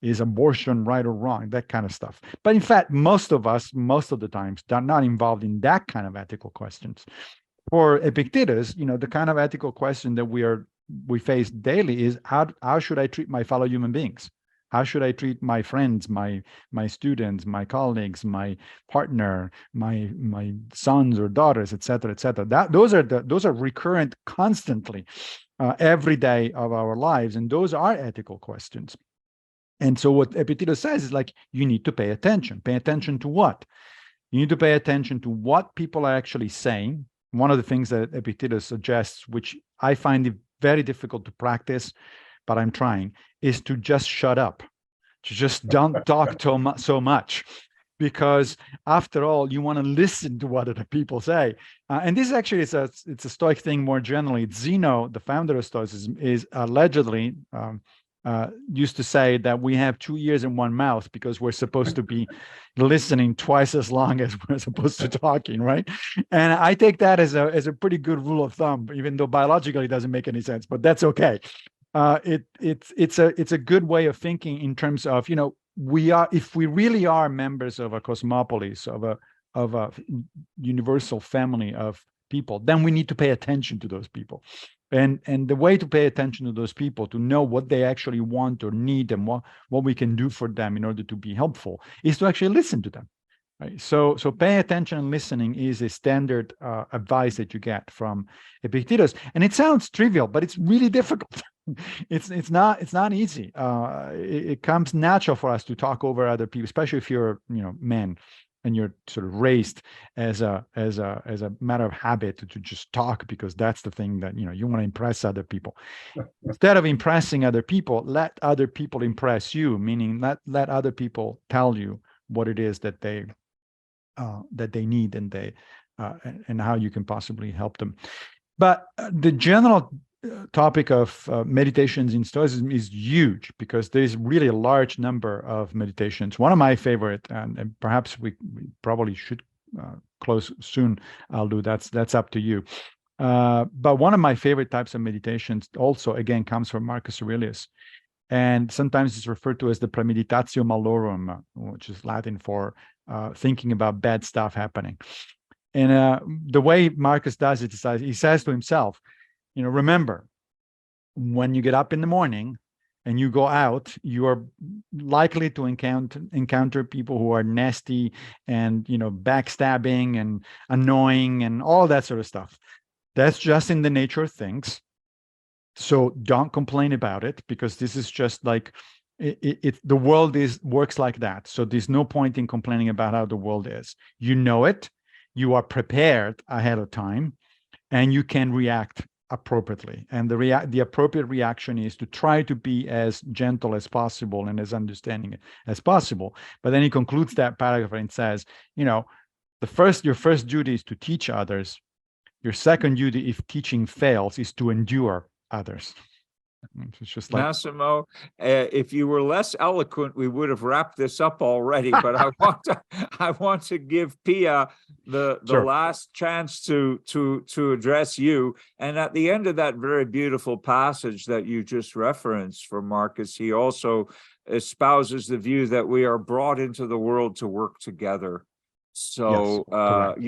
Is abortion right or wrong? That kind of stuff. But in fact, most of us, most of the times, are not involved in that kind of ethical questions. For Epictetus, the kind of ethical question that we face daily is how should I treat my fellow human beings? How should I treat my friends, my students, my colleagues, my partner, my sons or daughters, et cetera, et cetera? Those are recurrent constantly every day of our lives, and those are ethical questions. And so what Epictetus says is you need to pay attention. Pay attention to what? You need to pay attention to what people are actually saying. One of the things that Epictetus suggests, which I find it very difficult to practice, but I'm trying, is to just shut up, to just don't talk so much, because after all, you want to listen to what other people say. And this actually it's a Stoic thing more generally. Zeno, the founder of Stoicism, is allegedly used to say that we have 2 ears and 1 mouth because we're supposed to be listening twice as long as we're supposed to talking, right? And I take that as a pretty good rule of thumb, even though biologically it doesn't make any sense, but that's okay. It's a good way of thinking in terms of, if we really are members of a cosmopolis, of a universal family of people, then we need to pay attention to those people. And the way to pay attention to those people, to know what they actually want or need and what we can do for them in order to be helpful, is to actually listen to them. Right? So paying attention and listening is a standard advice that you get from Epictetus. And it sounds trivial, but it's really difficult. It's not easy. It comes natural for us to talk over other people, especially if you're men and you're sort of raised as a matter of habit to just talk, because that's the thing that you want to impress other people. Instead of impressing other people, let other people impress you, meaning let other people tell you what it is that they need and how you can possibly help them. But the general topic of meditations in Stoicism is huge, because there's really a large number of meditations. One of my favorite, and perhaps we probably should close soon, Lou, that's up to you. But one of my favorite types of meditations also, again, comes from Marcus Aurelius. And sometimes it's referred to as the premeditatio malorum, which is Latin for thinking about bad stuff happening. And the way Marcus does it is he says to himself, remember, when you get up in the morning and you go out, you are likely to encounter people who are nasty and, backstabbing and annoying and all that sort of stuff. That's just in the nature of things. So don't complain about it, because this is just the world works like that. So there's no point in complaining about how the world is. You know it, you are prepared ahead of time, and you can react appropriately. And the appropriate reaction is to try to be as gentle as possible and as understanding as possible. But then he concludes that paragraph and says, your first duty is to teach others. Your second duty, if teaching fails, is to endure others. It's just like Massimo, if you were less eloquent, we would have wrapped this up already. But I want to give Pia the Sure. last chance to address you. And at the end of that very beautiful passage that you just referenced from Marcus, he also espouses the view that we are brought into the world to work together. So, correct.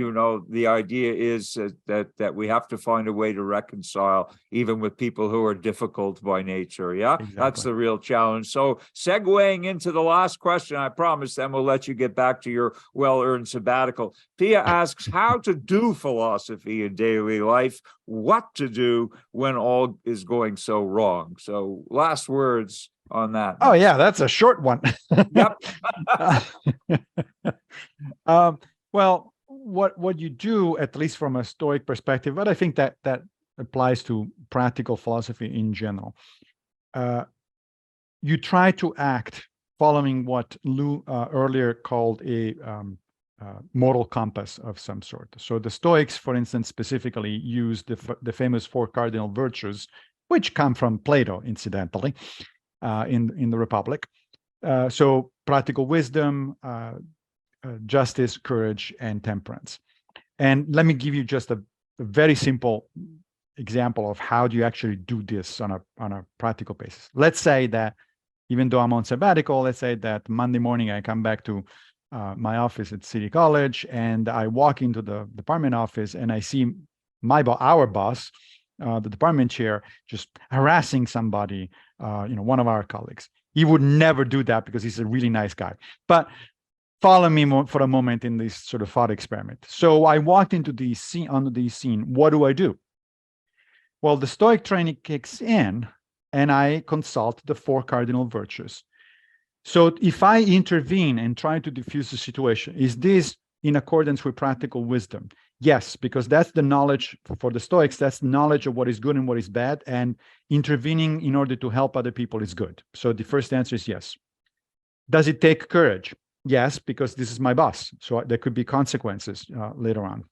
the idea is that we have to find a way to reconcile even with people who are difficult by nature. Yeah, that's Exactly. the real challenge. So segueing into the last question, I promise, then we'll let you get back to your well-earned sabbatical. Pia asks how to do philosophy in daily life, what to do when all is going so wrong. So last words on that. Oh yeah, that's a short one. Yep. Well, what you do, at least from a Stoic perspective, but I think that applies to practical philosophy in general. You try to act following what Lou earlier called a moral compass of some sort. So the Stoics, for instance, specifically use the famous 4 cardinal virtues, which come from Plato, incidentally, in the Republic. So practical wisdom, justice, courage, and temperance. And let me give you just a very simple example of how do you actually do this on a practical basis. Let's say that even though I'm on sabbatical, let's say that Monday morning I come back to my office at City College, and I walk into the department office and I see our boss, the department chair, just harassing somebody, one of our colleagues. He would never do that because he's a really nice guy. But follow me for a moment in this sort of thought experiment. So I walked into the scene. What do I do? Well, the Stoic training kicks in, and I consult the 4 cardinal virtues. So if I intervene and try to diffuse the situation, is this in accordance with practical wisdom? Yes, because that's the knowledge for the Stoics. That's knowledge of what is good and what is bad, and intervening in order to help other people is good. So the first answer is yes. Does it take courage? Yes, because this is my boss. So there could be consequences later on.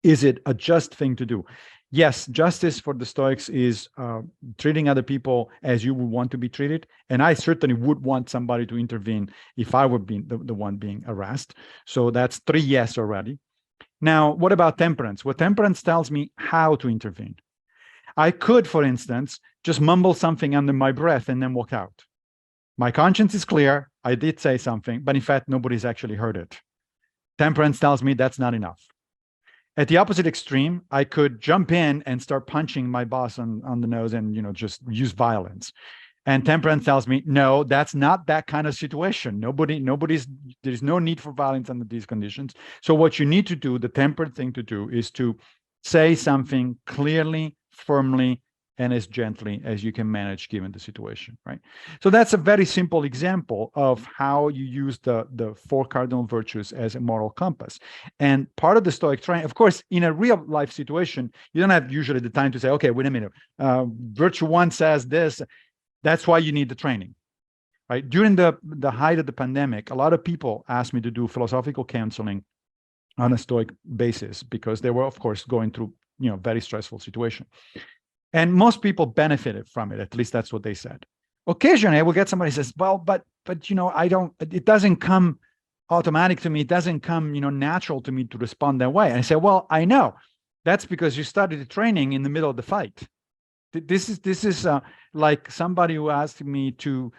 Is it a just thing to do? Yes, justice for the Stoics is treating other people as you would want to be treated. And I certainly would want somebody to intervene if I were being the one being harassed. So that's 3 yes already. Now, what about temperance? Well, temperance tells me how to intervene. I could, for instance, just mumble something under my breath and then walk out. My conscience is clear. I did say something, but in fact, nobody's actually heard it. Temperance tells me that's not enough. At the opposite extreme, I could jump in and start punching my boss on the nose and, just use violence. And temperance tells me, no, that's not that kind of situation. There's no need for violence under these conditions. So what you need to do, the temperate thing to do, is to say something clearly, firmly, and as gently as you can manage given the situation, right? So that's a very simple example of how you use the 4 cardinal virtues as a moral compass. And part of the Stoic training, of course, in a real life situation, you don't have usually the time to say, okay, wait a minute, virtue 1 says this. That's why you need the training, right? During the height of the pandemic, a lot of people asked me to do philosophical counseling on a Stoic basis because they were, of course, going through, very stressful situation. And most people benefited from it. At least that's what they said. Occasionally, I will get somebody who says, well, but it doesn't come automatic to me. It doesn't come, natural to me to respond that way. And I say, well, I know. That's because you started the training in the middle of the fight. This is like somebody who asked me to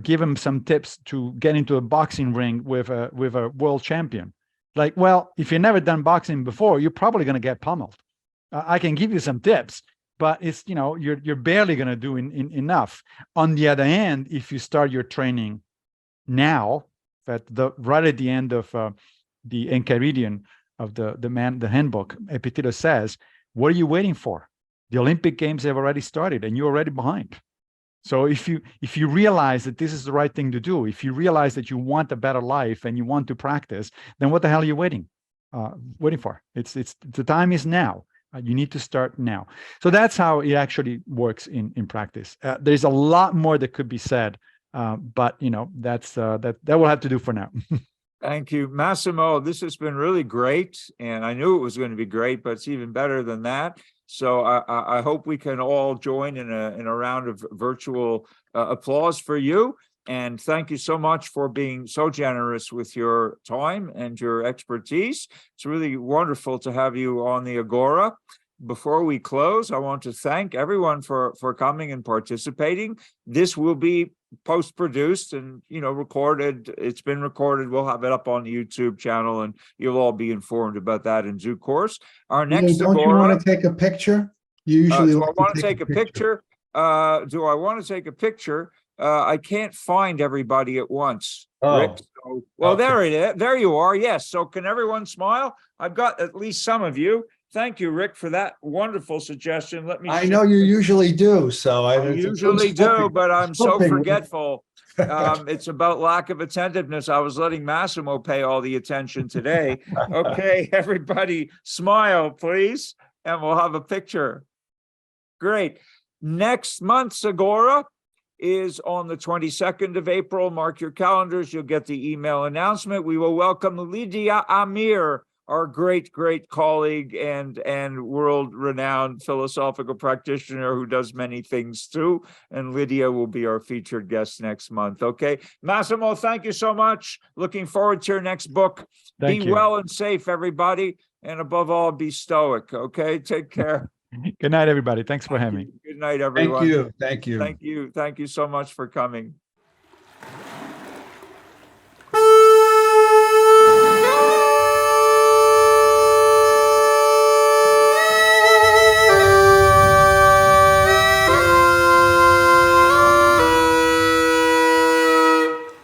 give him some tips to get into a boxing ring with a world champion. Like, well, if you've never done boxing before, you're probably going to get pummeled. I can give you some tips, but it's, you're barely going to do enough. On the other hand, if you start your training now, right at the end of the Enchiridion of the Handbook, Epictetus says, what are you waiting for? The Olympic Games have already started and you're already behind. So if you realize that this is the right thing to do, if you realize that you want a better life and you want to practice, then what the hell are you waiting for? It's the time is now. You need to start now. So that's how it actually works in practice. There's a lot more that could be said, but that will have to do for now. Thank you, Massimo. This has been really great, and I knew it was going to be great, but it's even better than that. So I hope we can all join in a round of virtual applause for you. And thank you so much for being so generous with your time and your expertise. It's really wonderful to have you on the Agora. Before we close, I want to thank everyone for coming and participating. This will be post-produced and recorded. It's been recorded. We'll have it up on the YouTube channel, and you'll all be informed about that in due course. Our next Don't you Agora. want to take a picture? You usually Do I like want to take a picture? Do I want to take a picture? I can't find everybody at once. Oh, Rick. So, well, okay. there it is. There you are. Yes. So can everyone smile? I've got at least some of you. Thank you, Rick, for that wonderful suggestion. Let me. I know you usually do, so I usually do, but I'm so hoping. forgetful. It's about lack of attentiveness. I was letting Massimo pay all the attention today. Okay, everybody smile, please, and we'll have a picture. Great. Next month's Agora is on the 22nd of April. Mark your calendars. You'll get the email announcement. We will welcome Lydia Amir, our great colleague and world-renowned philosophical practitioner who does many things too. And Lydia will be our featured guest next month. Okay, Massimo, thank you so much. Looking forward to your next book. Thank Be you. well and safe, everybody. And above all, be stoic. Okay, take care. Good night, everybody. Thanks for having me. Good night, everyone. Thank you. Thank you. Thank you. Thank you so much for coming.